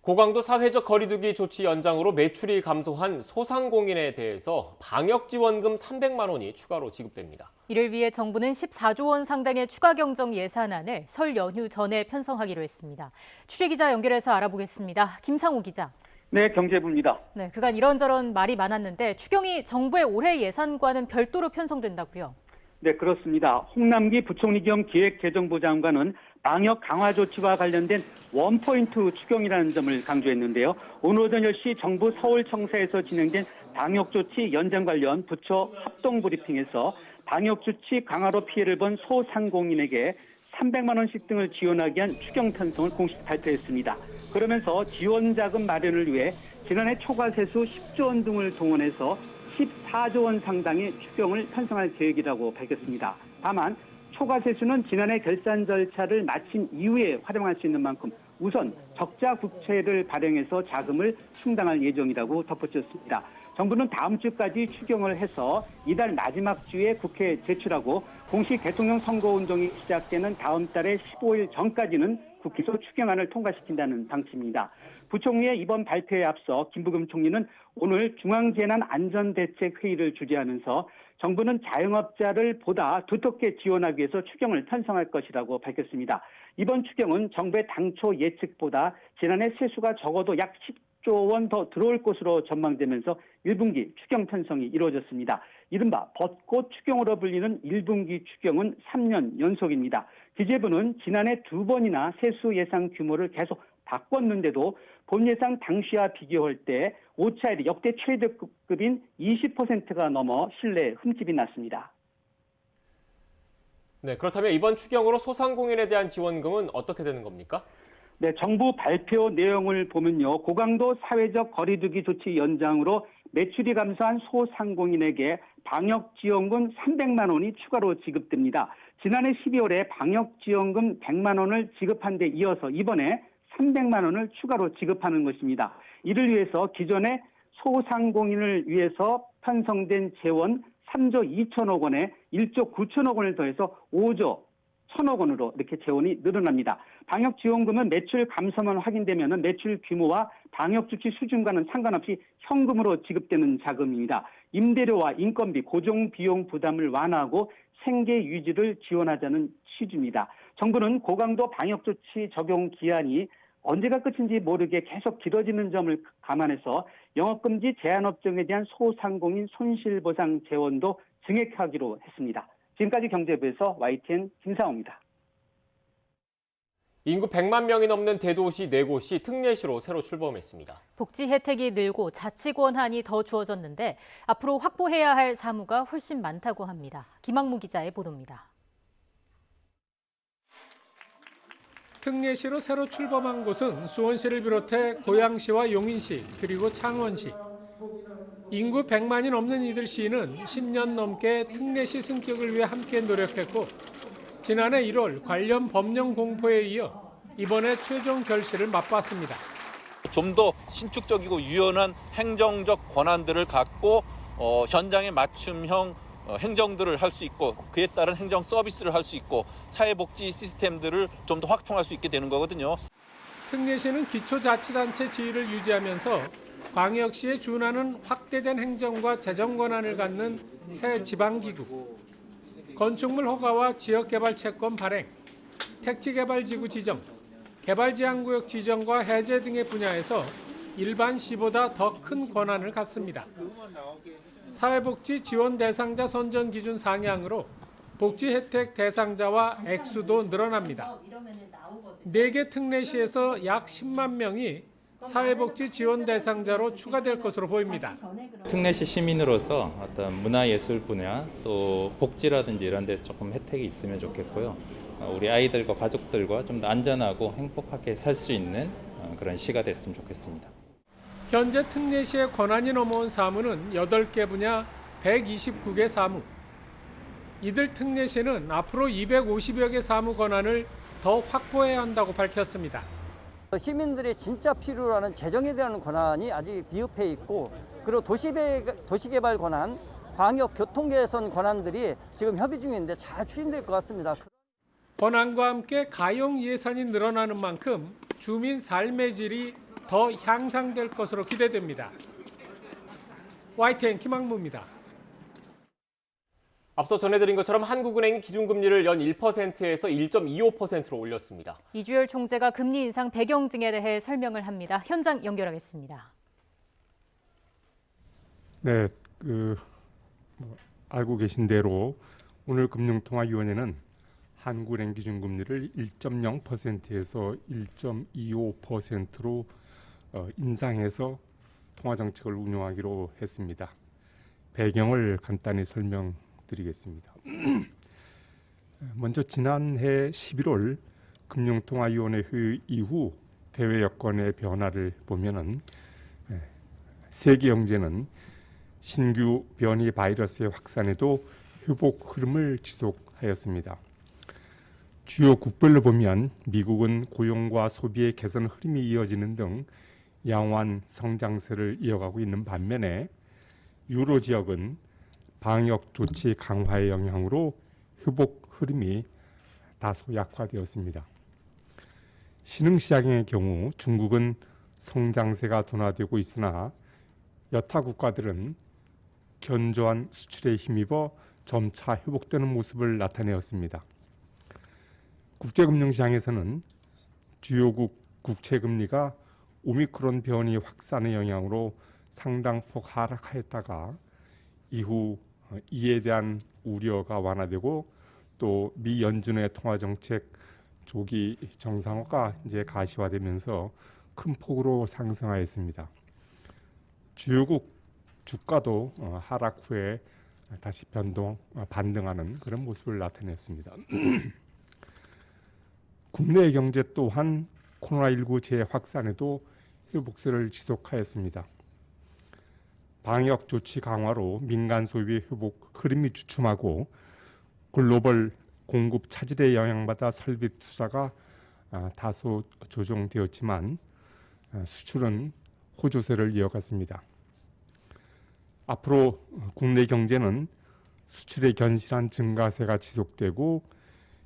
고강도 사회적 거리두기 조치 연장으로 매출이 감소한 소상공인에 대해서 방역지원금 300만 원이 추가로 지급됩니다. 이를 위해 정부는 14조 원 상당의 추가 경정 예산안을 설 연휴 전에 편성하기로 했습니다. 취재기자 연결해서 알아보겠습니다. 김상우 기자. 네, 경제부입니다. 네, 그간 이런저런 말이 많았는데 추경이 정부의 올해 예산과는 별도로 편성된다고요? 네, 그렇습니다. 홍남기 부총리 겸 기획재정부 장관은 방역 강화 조치와 관련된 원포인트 추경이라는 점을 강조했는데요. 오늘 오전 10시 정부 서울청사에서 진행된 방역조치 연장 관련 부처 합동 브리핑에서 방역조치 강화로 피해를 본 소상공인에게 300만 원씩 등을 지원하기 위한 추경 편성을 공식 발표했습니다. 그러면서 지원자금 마련을 위해 지난해 초과세수 10조 원 등을 동원해서 14조 원 상당의 추경을 편성할 계획이라고 밝혔습니다. 다만 초과세수는 지난해 결산 절차를 마친 이후에 활용할 수 있는 만큼 우선 적자 국채를 발행해서 자금을 충당할 예정이라고 덧붙였습니다. 정부는 다음 주까지 추경을 해서 이달 마지막 주에 국회에 제출하고 공식 대통령 선거운동이 시작되는 다음 달의 15일 전까지는 국회에서 추경안을 통과시킨다는 방침입니다. 부총리의 이번 발표에 앞서 김부겸 총리는 오늘 중앙재난안전대책회의를 주재하면서 정부는 자영업자를 보다 두텁게 지원하기 위해서 추경을 편성할 것이라고 밝혔습니다. 이번 추경은 정부의 당초 예측보다 지난해 세수가 적어도 약 10조 원 더 들어올 것으로 전망되면서 1분기 추경 편성이 이루어졌습니다. 이른바 벚꽃 추경으로 불리는 1분기 추경은 3년 연속입니다. 기재부는 지난해 2번이나 세수 예상 규모를 계속 바꿨는데도 본 예상 당시와 비교할 때 오차율이 역대 최저급인 20%가 넘어 신뢰에 흠집이 났습니다. 네, 그렇다면 이번 추경으로 소상공인에 대한 지원금은 어떻게 되는 겁니까? 네, 정부 발표 내용을 보면요. 고강도 사회적 거리두기 조치 연장으로 매출이 감소한 소상공인에게 방역지원금 300만 원이 추가로 지급됩니다. 지난해 12월에 방역지원금 100만 원을 지급한 데 이어서 이번에 300만 원을 추가로 지급하는 것입니다. 이를 위해서 기존의 소상공인을 위해서 편성된 재원 3조 2천억 원에 1조 9천억 원을 더해서 5조 1천억 원으로 이렇게 재원이 늘어납니다. 방역지원금은 매출 감소만 확인되면 매출 규모와 방역조치 수준과는 상관없이 현금으로 지급되는 자금입니다. 임대료와 인건비, 고정비용 부담을 완화하고 생계 유지를 지원하자는 취지입니다. 정부는 고강도 방역조치 적용 기한이 언제가 끝인지 모르게 계속 길어지는 점을 감안해서 영업금지 제한업종에 대한 소상공인 손실보상 재원도 증액하기로 했습니다. 지금까지 경제부에서 YTN 김상호입니다. 인구 100만 명이 넘는 대도시 4곳이 특례시로 새로 출범했습니다. 복지 혜택이 늘고 자치 권한이 더 주어졌는데 앞으로 확보해야 할 사무가 훨씬 많다고 합니다. 김학무 기자의 보도입니다. 특례시로 새로 출범한 곳은 수원시를 비롯해 고양시와 용인시 그리고 창원시. 인구 100만이 넘는 이들 시는 10년 넘게 특례시 승격을 위해 함께 노력했고 지난해 1월 관련 법령 공포에 이어 이번에 최종 결실을 맛봤습니다. 좀 더 신축적이고 유연한 행정적 권한들을 갖고 현장에 맞춤형 행정들을 할 수 있고 그에 따른 행정 서비스를 할 수 있고 사회복지 시스템들을 좀 더 확충할 수 있게 되는 거거든요. 특례시는 기초자치단체 지위를 유지하면서 광역시에 준하는 확대된 행정과 재정 권한을 갖는 새 지방기구, 건축물 허가와 지역개발 채권 발행, 택지개발지구 지정, 개발제한구역 지정과 해제 등의 분야에서 일반 시보다 더 큰 권한을 갖습니다. 사회복지 지원 대상자 선정 기준 상향으로 복지 혜택 대상자와 액수도 늘어납니다. 4개 특례시에서 약 10만 명이 사회복지 지원 대상자로 추가될 것으로 보입니다. 특례시 시민으로서 어떤 문화예술 분야 또 복지라든지 이런 데서 조금 혜택이 있으면 좋겠고요. 우리 아이들과 가족들과 좀 더 안전하고 행복하게 살 수 있는 그런 시가 됐으면 좋겠습니다. 현재 특례시의 권한이 넘어온 사무는 8개 분야 129개 사무. 이들 특례시는 앞으로 250여 개 사무 권한을 더 확보해야 한다고 밝혔습니다. 시민들이 진짜 필요로 하는 재정에 대한 권한이 아직 비읍해 있고, 그리고 도시개발 권한, 광역 교통개선 권한들이 지금 협의 중인데 잘 추진될 것 같습니다. 권한과 함께 가용 예산이 늘어나는 만큼 주민 삶의 질이 더 향상될 것으로 기대됩니다. YTN 김학무입니다. 앞서 전해드린 것처럼 한국은행이 기준금리를 연 1%에서 1.25%로 올렸습니다. 이주열 총재가 금리 인상 배경 등에 대해 설명을 합니다. 현장 연결하겠습니다. 네, 알고 계신 대로 오늘 금융통화위원회는 한국은행 기준금리를 1.0%에서 1.25%로 인상해서 통화정책을 운영하기로 했습니다. 배경을 간단히 설명드리겠습니다. 먼저 지난해 11월 금융통화위원회 회의 이후 대외 여건의 변화를 보면은 세계 경제는 신규 변이 바이러스의 확산에도 회복 흐름을 지속하였습니다. 주요 국별로 보면 미국은 고용과 소비의 개선 흐름이 이어지는 등 양호한 성장세를 이어가고 있는 반면에 유로 지역은 방역 조치 강화의 영향으로 회복 흐름이 다소 약화되었습니다. 신흥시장의 경우 중국은 성장세가 둔화되고 있으나 여타 국가들은 견조한 수출에 힘입어 점차 회복되는 모습을 나타내었습니다. 국제금융시장에서는 주요국 국채금리가 오미크론 변이 확산의 영향으로 상당폭 하락하였다가 이후 이에 대한 우려가 완화되고 또 미 연준의 통화정책 조기 정상화가 이제 가시화되면서 큰 폭으로 상승하였습니다. 주요국 주가도 하락 후에 다시 반등하는 그런 모습을 나타냈습니다. 국내 경제 또한 코로나19 재확산에도 회복세를 지속하였습니다. 방역 조치 강화로 민간 소비의 회복 흐름이 주춤하고 글로벌 공급 차질에 영향받아 설비 투자가 다소 조정되었지만 수출은 호조세를 이어갔습니다. 앞으로 국내 경제는 수출의 견실한 증가세가 지속되고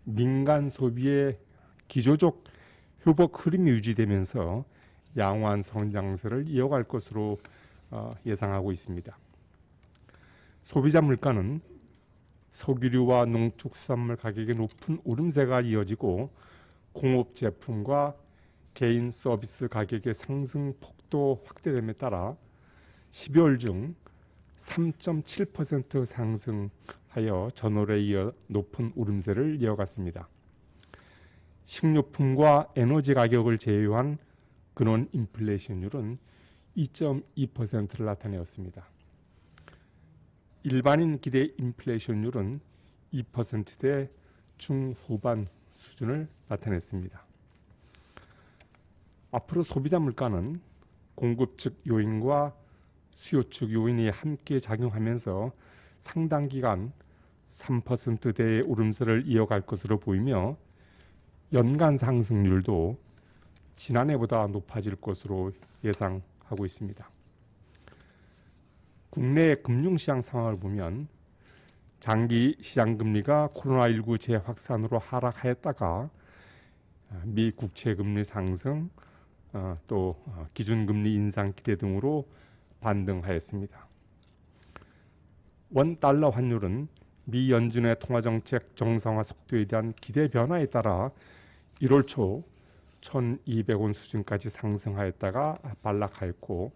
민간 소비의 기조적 회복 흐름이 유지되면서 양호한 성장세를 이어갈 것으로 예상하고 있습니다. 소비자 물가는 석유류와 농축수산물 가격의 높은 오름세가 이어지고 공업 제품과 개인 서비스 가격의 상승 폭도 확대됨에 따라 12월 중 3.7% 상승하여 전월에 이어 높은 오름세를 이어갔습니다. 식료품과 에너지 가격을 제외한 근원 인플레이션율은 2.2%를 나타내었습니다. 일반인 기대 인플레이션율은 2%대 중후반 수준을 나타냈습니다. 앞으로 소비자 물가는 공급 측 요인과 수요 측 요인이 함께 작용하면서 상당 기간 3%대의 오름세를 이어갈 것으로 보이며 연간 상승률도 지난해보다 높아질 것으로 예상하고 있습니다. 국내 금융시장 상황을 보면 장기 시장금리가 코로나19 재확산으로 하락하였다가 미 국채금리 상승, 또 기준금리 인상 기대 등으로 반등하였습니다. 원 달러 환율은 미 연준의 통화정책 정상화 속도에 대한 기대 변화에 따라 1월 초 1,200원 수준까지 상승하였다가 반락하였고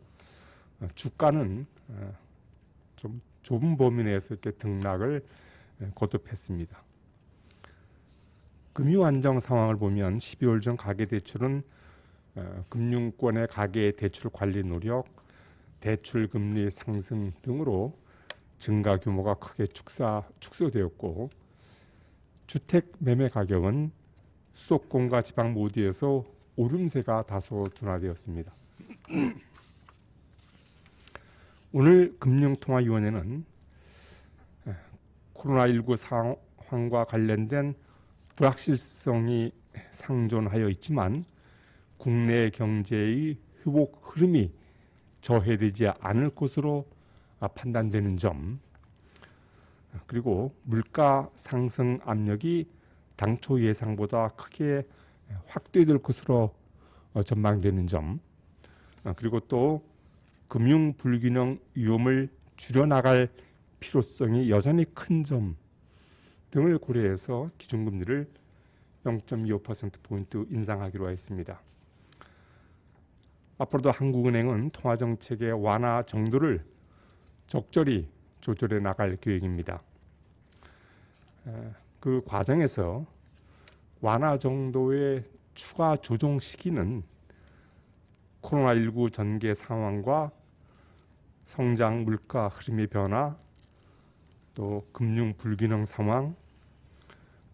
주가는 좀 좁은 범위 내에서 이렇게 등락을 거듭했습니다. 금융 안정 상황을 보면 12월 중 가계대출은 금융권의 가계대출 관리 노력, 대출 금리 상승 등으로 증가 규모가 크게 축소되었고 주택 매매 가격은 수도권과 지방 모두에서 오름세가 다소 둔화되었습니다. 오늘 금융통화위원회는 코로나19 상황과 관련된 불확실성이 상존하여 있지만 국내 경제의 회복 흐름이 저해되지 않을 것으로 판단되는 점, 그리고 물가 상승 압력이 당초 예상보다 크게 확대될 것으로 전망되는 점, 그리고 또 금융 불균형 위험을 줄여나갈 필요성이 여전히 큰 점 등을 고려해서 기준금리를 0.25%포인트 인상하기로 했습니다. 앞으로도 한국은행은 통화정책의 완화 정도를 적절히 조절해 나갈 계획입니다. 그 과정에서 완화 정도의 추가 조정 시기는 코로나19 전개 상황과 성장 물가 흐름의 변화, 또 금융 불균형 상황,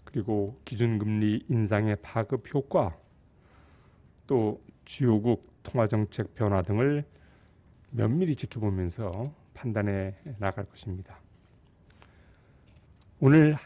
그리고 기준금리 인상의 파급 효과, 또 주요국 통화정책 변화 등을 면밀히 지켜보면서 판단해 나갈 것입니다. 오늘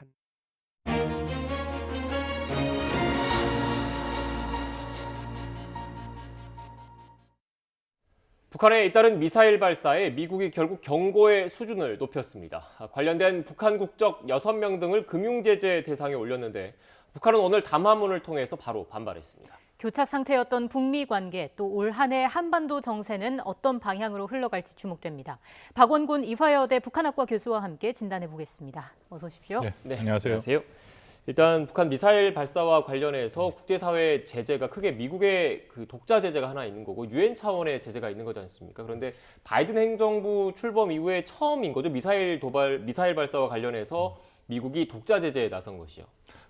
북한의 잇따른 미사일 발사에 미국이 결국 경고의 수준을 높였습니다. 관련된 북한 국적 6명 등을 금융제재 대상에 올렸는데 북한은 오늘 담화문을 통해서 바로 반발했습니다. 교착 상태였던 북미 관계, 또 올 한 해 한반도 정세는 어떤 방향으로 흘러갈지 주목됩니다. 박원곤 이화여대 북한학과 교수와 함께 진단해 보겠습니다. 어서 오십시오. 네, 안녕하세요. 일단 북한 미사일 발사와 관련해서 국제사회 제재가 크게 미국의 그 독자 제재가 하나 있는 거고 유엔 차원의 제재가 있는 거지 않습니까? 그런데 바이든 행정부 출범 이후에 처음인 거죠. 미사일 발사와 관련해서 미국이 독자 제재에 나선 것이요.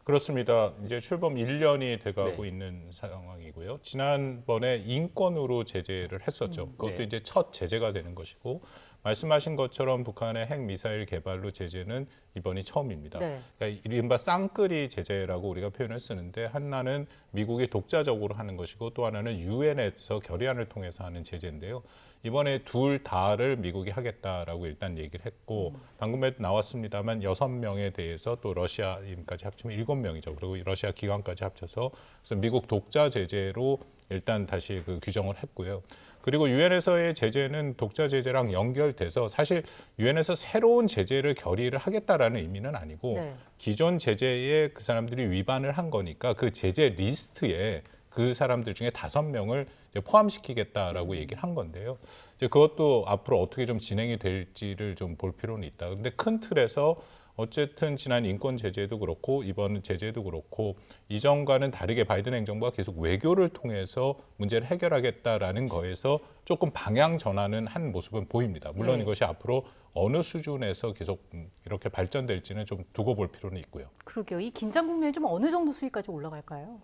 그렇습니다. 이제 출범 1년이 돼가고 있는 상황이고요. 지난번에 인권으로 제재를 했었죠. 그것도 이제 첫 제재가 되는 것이고 말씀하신 것처럼 북한의 핵미사일 개발로 제재는 이번이 처음입니다. 그러니까 이른바 쌍끌이 제재라고 우리가 표현을 쓰는데 하나는 미국이 독자적으로 하는 것이고 또 하나는 유엔에서 결의안을 통해서 하는 제재인데요. 이번에 둘 다를 미국이 하겠다라고 일단 얘기를 했고 방금에도 나왔습니다만 6명에 대해서 또 러시아인까지 합치면 7명이죠. 그리고 러시아 기관까지 합쳐서 그래서 미국 독자 제재로 일단 다시 그 규정을 했고요. 그리고 유엔에서의 제재는 독자 제재랑 연결돼서 사실 유엔에서 새로운 제재를 결의를 하겠다라는 의미는 아니고 기존 제재에 그 사람들이 위반을 한 거니까 그 제재 리스트에 그 사람들 중에 5명을 포함시키겠다라고 얘기를 한 건데요. 이제 그것도 앞으로 어떻게 좀 진행이 될지를 좀 볼 필요는 있다. 근데 큰 틀에서 어쨌든 지난 인권 제재도 그렇고 이번 제재도 그렇고 이전과는 다르게 바이든 행정부가 계속 외교를 통해서 문제를 해결하겠다라는 거에서 조금 방향 전환은 한 모습은 보입니다. 물론 이것이 앞으로 어느 수준에서 계속 이렇게 발전될지는 좀 두고 볼 필요는 있고요. 그러게요. 이 긴장 국면이 좀 어느 정도 수위까지 올라갈까요?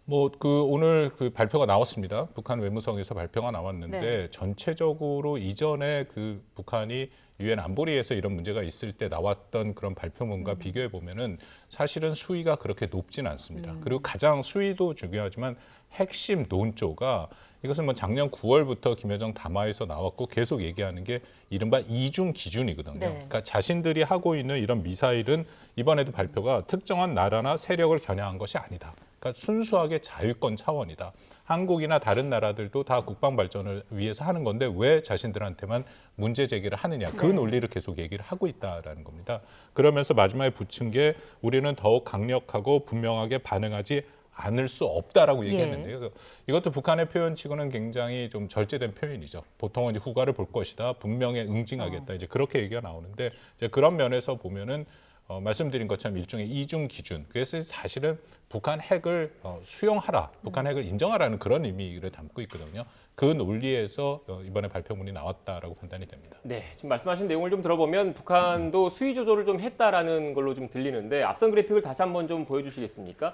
오늘 그 발표가 나왔습니다. 북한 외무성에서 발표가 나왔는데 전체적으로 이전에 그 북한이 유엔 안보리에서 이런 문제가 있을 때 나왔던 그런 발표문과 비교해 보면은 사실은 수위가 그렇게 높진 않습니다. 그리고 가장 수위도 중요하지만 핵심 논조가 이것은 작년 9월부터 김여정 담화에서 나왔고 계속 얘기하는 게 이른바 이중 기준이거든요. 그러니까 자신들이 하고 있는 이런 미사일은 이번에도 발표가 특정한 나라나 세력을 겨냥한 것이 아니다. 그러니까 순수하게 자유권 차원이다. 한국이나 다른 나라들도 다 국방 발전을 위해서 하는 건데 왜 자신들한테만 문제 제기를 하느냐. 그 논리를 계속 얘기를 하고 있다라는 겁니다. 그러면서 마지막에 붙인 게 우리는 더욱 강력하고 분명하게 반응하지 않을 수 없다라고 얘기했는데요. 그래서 이것도 북한의 표현치고는 굉장히 좀 절제된 표현이죠. 보통은 이제 후과를 볼 것이다. 분명히 응징하겠다. 이제 그렇게 얘기가 나오는데 이제 그런 면에서 보면은 말씀드린 것처럼 일종의 이중 기준. 그래서 사실은 북한 핵을 수용하라, 북한 핵을 인정하라는 그런 의미를 담고 있거든요. 그 논리에서 이번에 발표문이 나왔다라고 판단이 됩니다. 네, 지금 말씀하신 내용을 좀 들어보면 북한도 수위 조절을 좀 했다라는 걸로 좀 들리는데 앞선 그래픽을 다시 한번 좀 보여주시겠습니까?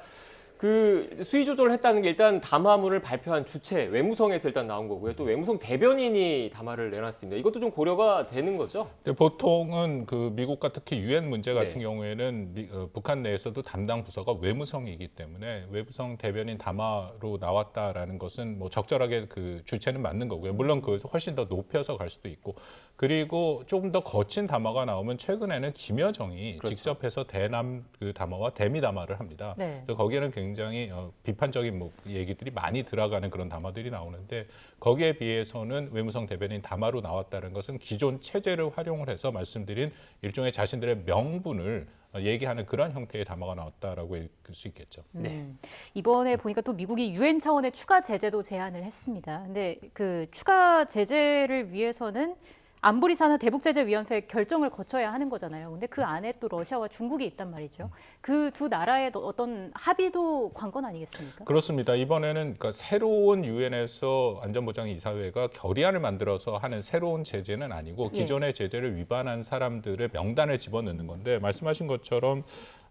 그 수위 조절을 했다는 게 일단 담화문을 발표한 주체 외무성에서 일단 나온 거고요. 또 외무성 대변인이 담화를 내놨습니다. 이것도 좀 고려가 되는 거죠? 근데 보통은 그 미국과 특히 유엔 문제 같은 네. 경우에는 북한 내에서도 담당 부서가 외무성이기 때문에 외무성 대변인 담화로 나왔다라는 것은 뭐 적절하게 그 주체는 맞는 거고요. 물론 그것을 훨씬 더 높여서 갈 수도 있고, 그리고 조금 더 거친 담화가 나오면 최근에는 김여정이 그렇죠. 직접 해서 대남 그 담화와 대미 담화를 합니다. 네. 그래서 거기에는 굉장히 비판적인 뭐 얘기들이 많이 들어가는 그런 담화들이 나오는데, 거기에 비해서는 외무성 대변인 담화로 나왔다는 것은 기존 체제를 활용을 해서 말씀드린 일종의 자신들의 명분을 얘기하는 그런 형태의 담화가 나왔다라고 읽을 수 있겠죠. 네. 이번에 보니까 또 미국이 유엔 차원의 추가 제재도 제안을 했습니다. 근데 그 추가 제재를 위해서는 안보리 산하 대북제재위원회 결정을 거쳐야 하는 거잖아요. 근데 그 안에 또 러시아와 중국이 있단 말이죠. 그 두 나라의 어떤 합의도 관건 아니겠습니까? 그렇습니다. 이번에는 그러니까 새로운 유엔에서 안전보장이사회가 결의안을 만들어서 하는 새로운 제재는 아니고 기존의 제재를 위반한 사람들의 명단을 집어넣는 건데, 말씀하신 것처럼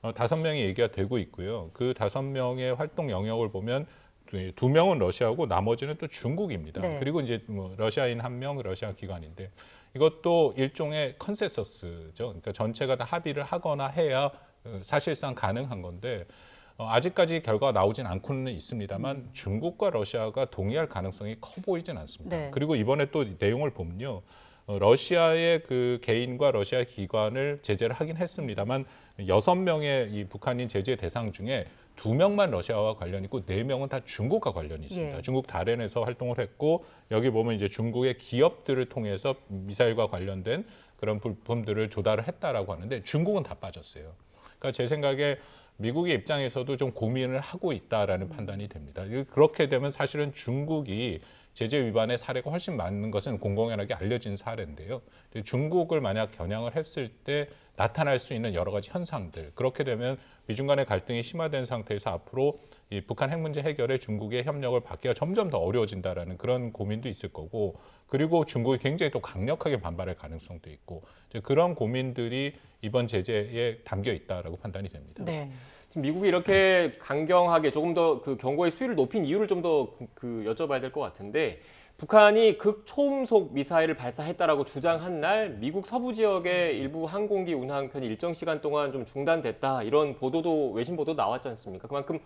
5명이 얘기가 되고 있고요. 그 5명의 활동 영역을 보면 2명은 러시아고 나머지는 또 중국입니다. 네. 그리고 이제 뭐 러시아인 1명, 러시아 기관인데, 이것도 일종의 컨센서스죠. 그러니까 전체가 다 합의를 하거나 해야 사실상 가능한 건데, 아직까지 결과가 나오진 않고는 있습니다만 중국과 러시아가 동의할 가능성이 커 보이진 않습니다. 네. 그리고 이번에 또 내용을 보면요. 러시아의 그 개인과 러시아 기관을 제재를 하긴 했습니다만 6명의 이 북한인 제재 대상 중에 2명만 러시아와 관련이 있고 4명은 다 중국과 관련이 있습니다. 예. 중국 다롄에서 활동을 했고, 여기 보면 이제 중국의 기업들을 통해서 미사일과 관련된 그런 부품들을 조달을 했다라고 하는데 중국은 다 빠졌어요. 그러니까 제 생각에 미국의 입장에서도 좀 고민을 하고 있다라는 판단이 됩니다. 그렇게 되면 사실은 중국이 제재 위반의 사례가 훨씬 많은 것은 공공연하게 알려진 사례인데요. 중국을 만약 겨냥을 했을 때 나타날 수 있는 여러 가지 현상들, 그렇게 되면 미중 간의 갈등이 심화된 상태에서 앞으로 이 북한 핵 문제 해결에 중국의 협력을 받기가 점점 더 어려워진다라는 그런 고민도 있을 거고, 그리고 중국이 굉장히 또 강력하게 반발할 가능성도 있고, 이제 그런 고민들이 이번 제재에 담겨 있다라고 판단이 됩니다. 네. 지금 미국이 이렇게 강경하게 조금 더 그 경고의 수위를 높인 이유를 좀 더 여쭤봐야 될 것 같은데, 북한이 극초음속 미사일을 발사했다라고 주장한 날 미국 서부 지역의 일부 항공기 운항편이 일정 시간 동안 좀 중단됐다, 이런 보도도 외신 보도 나왔지 않습니까? 그만큼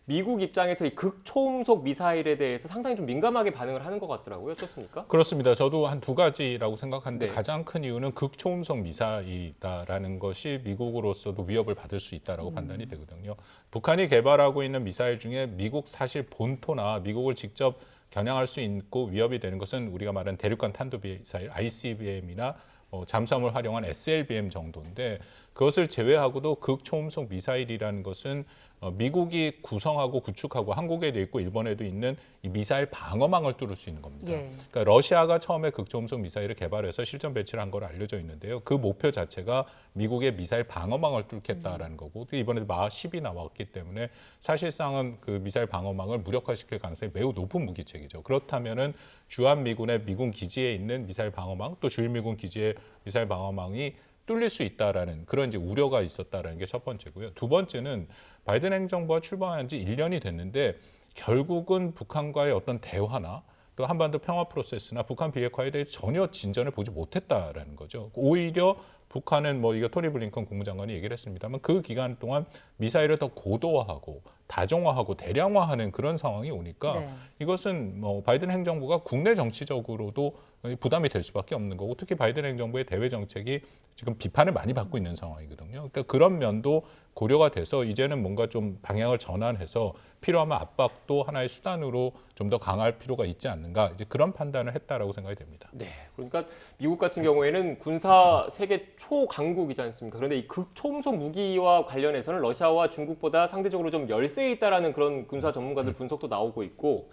미국 입장에서 이 극초음속 미사일에 대해서 상당히 좀 민감하게 반응을 하는 것 같더라고요. 어떻습니까? 그렇습니다. 저도 한 2가지라고 생각하는데, 네. 가장 큰 이유는 극초음속 미사일이다라는 것이 미국으로서도 위협을 받을 수 있다라고 판단이 되거든요. 북한이 개발하고 있는 미사일 중에 미국 사실 본토나 미국을 직접 겨냥할 수 있고 위협이 되는 것은 우리가 말하는 대륙간 탄도미사일 ICBM이나 잠수함을 활용한 SLBM 정도인데, 그것을 제외하고도 극초음속 미사일이라는 것은 미국이 구성하고 구축하고 한국에도 있고 일본에도 있는 이 미사일 방어망을 뚫을 수 있는 겁니다. 예. 그러니까 러시아가 처음에 극초음속 미사일을 개발해서 실전 배치를 한 걸로 알려져 있는데요. 그 목표 자체가 미국의 미사일 방어망을 뚫겠다라는 거고, 이번에도 마10이 나왔기 때문에 사실상은 그 미사일 방어망을 무력화시킬 가능성이 매우 높은 무기체계죠. 그렇다면은 주한미군의 미군 기지에 있는 미사일 방어망, 또 주일미군 기지의 미사일 방어망이 뚫릴 수 있다라는 그런 이제 우려가 있었다라는 게 첫 번째고요. 두 번째는 바이든 행정부가 출범한 지 1년이 됐는데 결국은 북한과의 어떤 대화나 또 한반도 평화 프로세스나 북한 비핵화에 대해 전혀 진전을 보지 못했다라는 거죠. 오히려 북한은 뭐 이거 토니 블링컨 국무장관이 얘기를 했습니다만 그 기간 동안 미사일을 더 고도화하고 다종화하고 대량화하는 그런 상황이 오니까 네. 이것은 뭐 바이든 행정부가 국내 정치적으로도 부담이 될 수밖에 없는 거고, 특히 바이든 행정부의 대외 정책이 지금 비판을 많이 받고 있는 상황이거든요. 그러니까 그런 면도 고려가 돼서 이제는 뭔가 좀 방향을 전환해서 필요하면 압박도 하나의 수단으로 좀 더 강할 필요가 있지 않는가, 이제 그런 판단을 했다라고 생각이 됩니다. 네, 그러니까 미국 같은 경우에는 군사 세계 초강국이지 않습니까? 그런데 이 극초음속 무기와 관련해서는 러시아와 중국보다 상대적으로 좀 열세에 있다라는 그런 군사 전문가들 분석도 나오고 있고,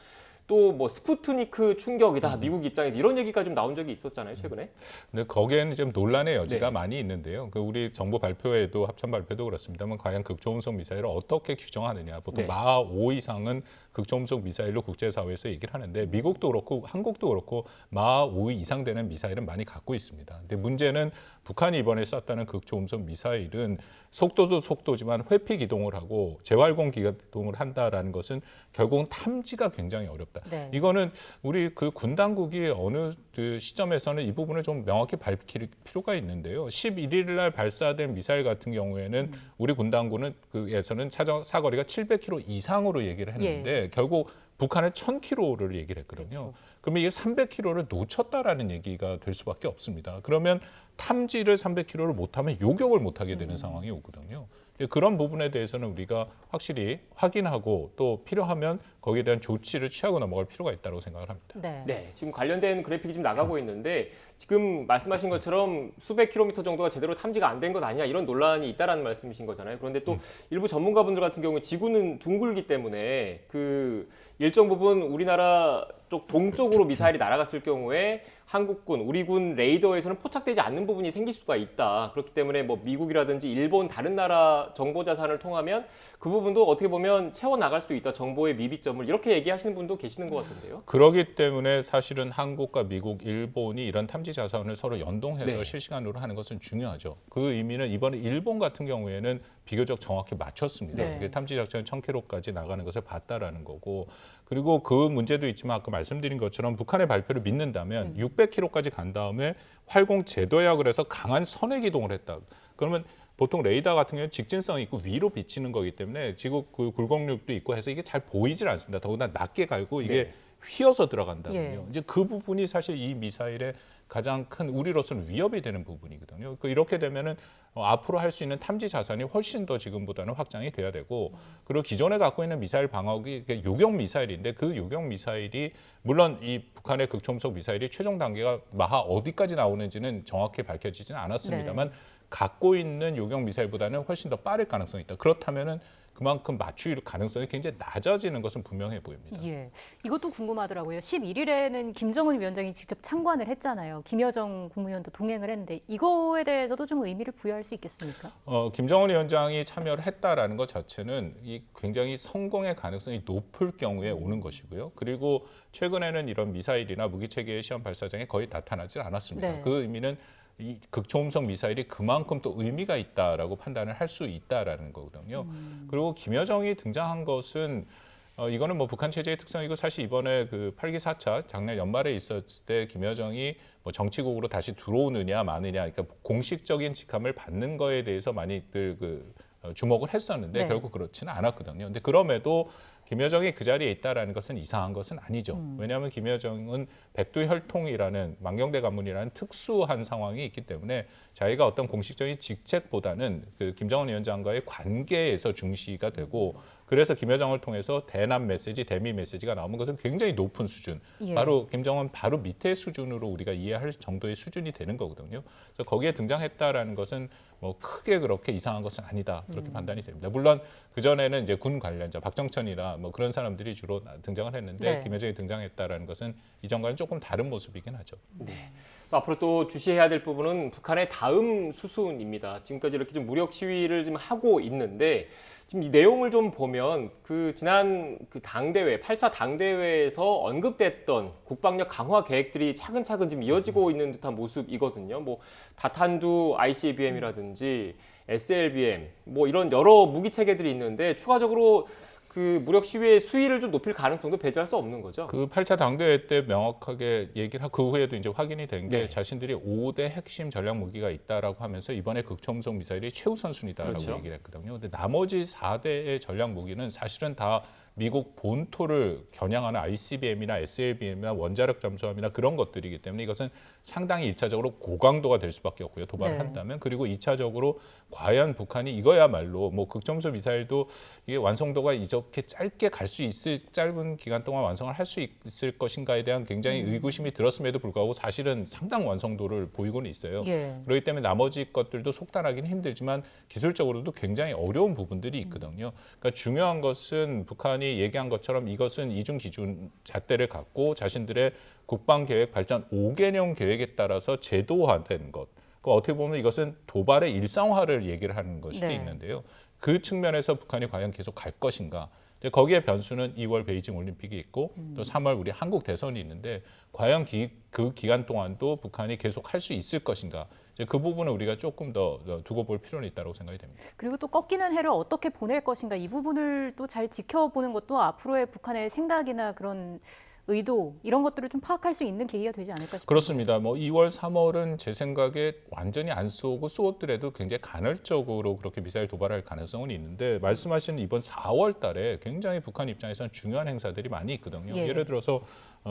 또 뭐 스푸트니크 충격이다 미국 입장에서 이런 얘기가 좀 나온 적이 있었잖아요 최근에. 근데 거기에는 좀 논란의 여지가 네. 많이 있는데요. 그 우리 정부 발표에도 합참 발표도 그렇습니다만 과연 극초음속 미사일을 어떻게 규정하느냐. 보통 네. 마하 5 이상은 극초음속 미사일로 국제사회에서 얘기를 하는데 미국도 그렇고 한국도 그렇고 마하 5 이상 되는 미사일은 많이 갖고 있습니다. 근데 문제는 북한이 이번에 쐈다는 극초음속 미사일은 속도도 속도지만 회피 기동을 하고 재활공 기동을 한다라는 것은 결국은 탐지가 굉장히 어렵다. 네. 이거는 우리 그 군 당국이 어느 그 시점에서는 이 부분을 좀 명확히 밝힐 필요가 있는데요. 11일 날 발사된 미사일 같은 경우에는 우리 군 당국은 그에서는 사거리가 700km 이상으로 얘기를 했는데 결국 북한은 1000km를 얘기를 했거든요. 그렇죠. 그러면 이게 300km를 놓쳤다라는 얘기가 될 수밖에 없습니다. 그러면 탐지를 300km를 못하면 요격을 못하게 되는 상황이 오거든요. 그런 부분에 대해서는 우리가 확실히 확인하고 또 필요하면 거기에 대한 조치를 취하고 넘어갈 필요가 있다고 생각을 합니다. 네, 지금 관련된 그래픽이 좀 나가고 있는데 지금 말씀하신 것처럼 수백 킬로미터 정도가 제대로 탐지가 안 된 것 아니냐 이런 논란이 있다라는 말씀이신 거잖아요. 그런데 또 일부 전문가분들 같은 경우에 지구는 둥글기 때문에 그 일정 부분 우리나라 쪽 동쪽으로 미사일이 날아갔을 경우에 한국군, 우리 군 레이더에서는 포착되지 않는 부분이 생길 수가 있다. 그렇기 때문에 뭐 미국이라든지 일본 다른 나라 정보 자산을 통하면 그 부분도 어떻게 보면 채워 나갈 수 있다. 정보의 미비점을 이렇게 얘기하시는 분도 계시는 것 같은데요. 그렇기 때문에 사실은 한국과 미국, 일본이 이런 탐지 자산을 서로 연동해서 네. 실시간으로 하는 것은 중요하죠. 그 의미는 이번에 일본 같은 경우에는 비교적 정확히 맞췄습니다. 네. 탐지 작전 1000km까지 나가는 것을 봤다라는 거고, 그리고 그 문제도 있지만 아까 말씀드린 것처럼 북한의 발표를 믿는다면 600km까지 간 다음에 활공 제도약을 해서 강한 선의 기동을 했다. 그러면 보통 레이더 같은 경우는 직진성이 있고 위로 비치는 거기 때문에 지구 그 굴곡력도 있고 해서 이게 잘 보이질 않습니다. 더구나 낮게 갈고 이게 휘어서 들어간다고요. 예. 이제 그 부분이 사실 이 미사일의 가장 큰 우리로서는 위협이 되는 부분이거든요. 이렇게 되면은 앞으로 할 수 있는 탐지 자산이 훨씬 더 지금보다는 확장이 돼야 되고, 그리고 기존에 갖고 있는 미사일 방어기 요격 미사일인데 그 요격 미사일이 물론 이 북한의 극초음속 미사일이 최종 단계가 마하 어디까지 나오는지는 정확히 밝혀지지는 않았습니다만 갖고 있는 요격 미사일보다는 훨씬 더 빠를 가능성이 있다. 그렇다면은 그만큼 맞출 가능성이 굉장히 낮아지는 것은 분명해 보입니다. 예, 이것도 궁금하더라고요. 11일에는 김정은 위원장이 직접 참관을 했잖아요. 김여정 국무위원도 동행을 했는데 이거에 대해서도 좀 의미를 부여할 수 있겠습니까? 김정은 위원장이 참여를 했다라는 것 자체는 이 굉장히 성공의 가능성이 높을 경우에 오는 것이고요. 그리고 최근에는 이런 미사일이나 무기체계의 시험 발사장에 거의 나타나지 않았습니다. 네. 그 의미는 이 극초음속 미사일이 그만큼 또 의미가 있다라고 판단을 할 수 있다라는 거거든요. 그리고 김여정이 등장한 것은 이거는 뭐 북한 체제의 특성이고 사실 이번에 그 8기 4차 작년 연말에 있었을 때 김여정이 뭐 정치국으로 다시 들어오느냐 마느냐, 그러니까 공식적인 직함을 받는 거에 대해서 많이들 주목을 했었는데 결국 그렇지는 않았거든요. 근데 그럼에도 김여정이 그 자리에 있다라는 것은 이상한 것은 아니죠. 왜냐하면 김여정은 백두혈통이라는 만경대 가문이라는 특수한 상황이 있기 때문에 자기가 어떤 공식적인 직책보다는 그 김정은 위원장과의 관계에서 중시가 되고, 그래서 김여정을 통해서 대남 메시지, 대미 메시지가 나오는 것은 굉장히 높은 수준, 바로 김정은 바로 밑에 수준으로 우리가 이해할 정도의 수준이 되는 거거든요. 그래서 거기에 등장했다라는 것은 뭐 크게 그렇게 이상한 것은 아니다, 그렇게 판단이 됩니다. 물론 그 전에는 이제 군 관련자 박정천이나 뭐 그런 사람들이 주로 등장을 했는데 김여정이 등장했다라는 것은 이전과는 조금 다른 모습이긴 하죠. 네. 앞으로 또 주시해야 될 부분은 북한의 다음 수순입니다. 지금까지 이렇게 좀 무력 시위를 좀 하고 있는데 지금 이 내용을 좀 보면 그 지난 그 당대회 8차 당대회에서 언급됐던 국방력 강화 계획들이 차근차근 지금 이어지고 있는 듯한 모습이거든요. 뭐 다탄두 ICBM이라든지 SLBM 뭐 이런 여러 무기 체계들이 있는데 추가적으로 그 무력 시위의 수위를 좀 높일 가능성도 배제할 수 없는 거죠. 그 8차 당대회 때 명확하게 얘기를 하고 그 후에도 이제 확인이 된 게 자신들이 5대 핵심 전략 무기가 있다라고 하면서 이번에 극초음속 미사일이 최우선순위다라고 얘기를 했거든요. 근데 나머지 4대의 전략 무기는 사실은 다 미국 본토를 겨냥하는 ICBM이나 SLBM이나 원자력 잠수함이나 그런 것들이기 때문에 이것은 상당히 1차적으로 고강도가 될 수밖에 없고요. 도발을 한다면. 그리고 2차적으로 과연 북한이 이거야말로 뭐 극초음속 미사일도 이게 완성도가 이렇게 짧게 갈 수 있을 짧은 기간 동안 완성을 할 수 있을 것인가에 대한 굉장히 의구심이 들었음에도 불구하고 사실은 상당 완성도를 보이고는 있어요. 그렇기 때문에 나머지 것들도 속단하기는 힘들지만 기술적으로도 굉장히 어려운 부분들이 있거든요. 그러니까 중요한 것은 북한이 의원이 얘기한 것처럼 이것은 이중 기준 잣대를 갖고 자신들의 국방계획 발전 5개년 계획에 따라서 제도화된 것. 어떻게 보면 이것은 도발의 일상화를 얘기를 하는 것이 네. 있는데요. 그 측면에서 북한이 과연 계속 갈 것인가. 거기에 변수는 2월 베이징 올림픽이 있고 또 3월 우리 한국 대선이 있는데 과연 그 기간 동안도 북한이 계속 할 수 있을 것인가. 그 부분을 우리가 조금 더 두고 볼 필요는 있다고 생각이 됩니다. 그리고 또 꺾이는 해를 어떻게 보낼 것인가 이 부분을 또 잘 지켜보는 것도 앞으로의 북한의 생각이나 그런 의도 이런 것들을 좀 파악할 수 있는 계기가 되지 않을까 싶습니다. 그렇습니다. 2월, 3월은 제 생각에 완전히 안 쏘고 쏘더라도 굉장히 간헐적으로 그렇게 미사일 도발할 가능성은 있는데 말씀하신 이번 4월 달에 굉장히 북한 입장에서는 중요한 행사들이 많이 있거든요. 예. 예를 들어서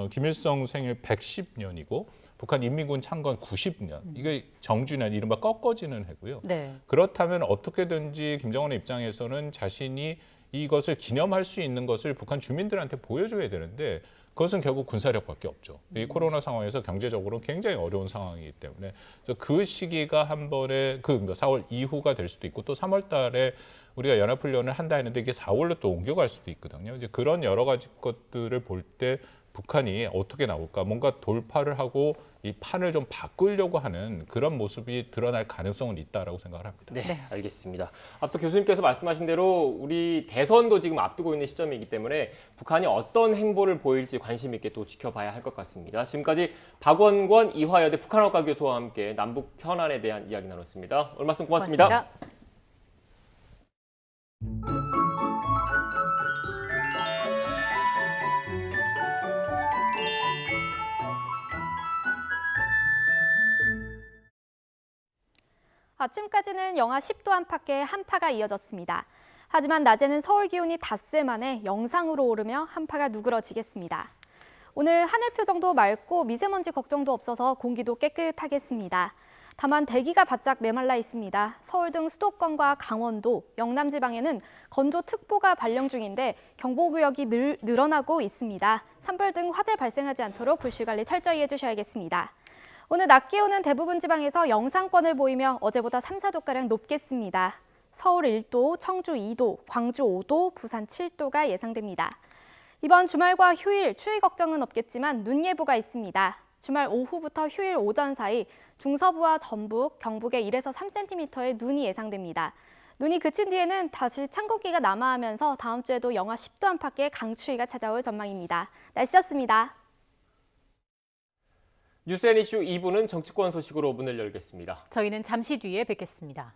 김일성 생일 110년이고 북한 인민군 창건 90년. 이게 정주년, 이른바 꺾어지는 해고요. 네. 그렇다면 어떻게든지 김정은의 입장에서는 자신이 이것을 기념할 수 있는 것을 북한 주민들한테 보여줘야 되는데 그것은 결국 군사력밖에 없죠. 이 코로나 상황에서 경제적으로 굉장히 어려운 상황이기 때문에 그래서 그 시기가 한 번에 4월 이후가 될 수도 있고 또 3월 달에 우리가 연합훈련을 한다 했는데 이게 4월로 또 옮겨갈 수도 있거든요. 이제 그런 여러 가지 것들을 볼 때 북한이 어떻게 나올까? 뭔가 돌파를 하고 이 판을 좀 바꾸려고 하는 그런 모습이 드러날 가능성은 있다라고 생각을 합니다. 네, 알겠습니다. 앞서 교수님께서 말씀하신 대로 우리 대선도 지금 앞두고 있는 시점이기 때문에 북한이 어떤 행보를 보일지 관심 있게 또 지켜봐야 할 것 같습니다. 지금까지 박원권 이화여대 북한학과 교수와 함께 남북 현안에 대한 이야기 나눴습니다. 오늘 말씀 고맙습니다. 아침까지는 영하 10도 안팎의 한파가 이어졌습니다. 하지만 낮에는 서울 기온이 닷새 만에 영상으로 오르며 한파가 누그러지겠습니다. 오늘 하늘 표정도 맑고 미세먼지 걱정도 없어서 공기도 깨끗하겠습니다. 다만 대기가 바짝 메말라 있습니다. 서울 등 수도권과 강원도, 영남 지방에는 건조특보가 발령 중인데 경보구역이 늘어나고 있습니다. 산불 등 화재 발생하지 않도록 불씨관리 철저히 해주셔야겠습니다. 오늘 낮 기온은 대부분 지방에서 영상권을 보이며 어제보다 3, 4도가량 높겠습니다. 서울 1도, 청주 2도, 광주 5도, 부산 7도가 예상됩니다. 이번 주말과 휴일 추위 걱정은 없겠지만 눈 예보가 있습니다. 주말 오후부터 휴일 오전 사이 중서부와 전북, 경북에 1에서 3cm의 눈이 예상됩니다. 눈이 그친 뒤에는 다시 찬 공기가 남하하면서 다음 주에도 영하 10도 안팎의 강추위가 찾아올 전망입니다. 날씨였습니다. 뉴스 앤 이슈 2부는 정치권 소식으로 문을 열겠습니다. 저희는 잠시 뒤에 뵙겠습니다.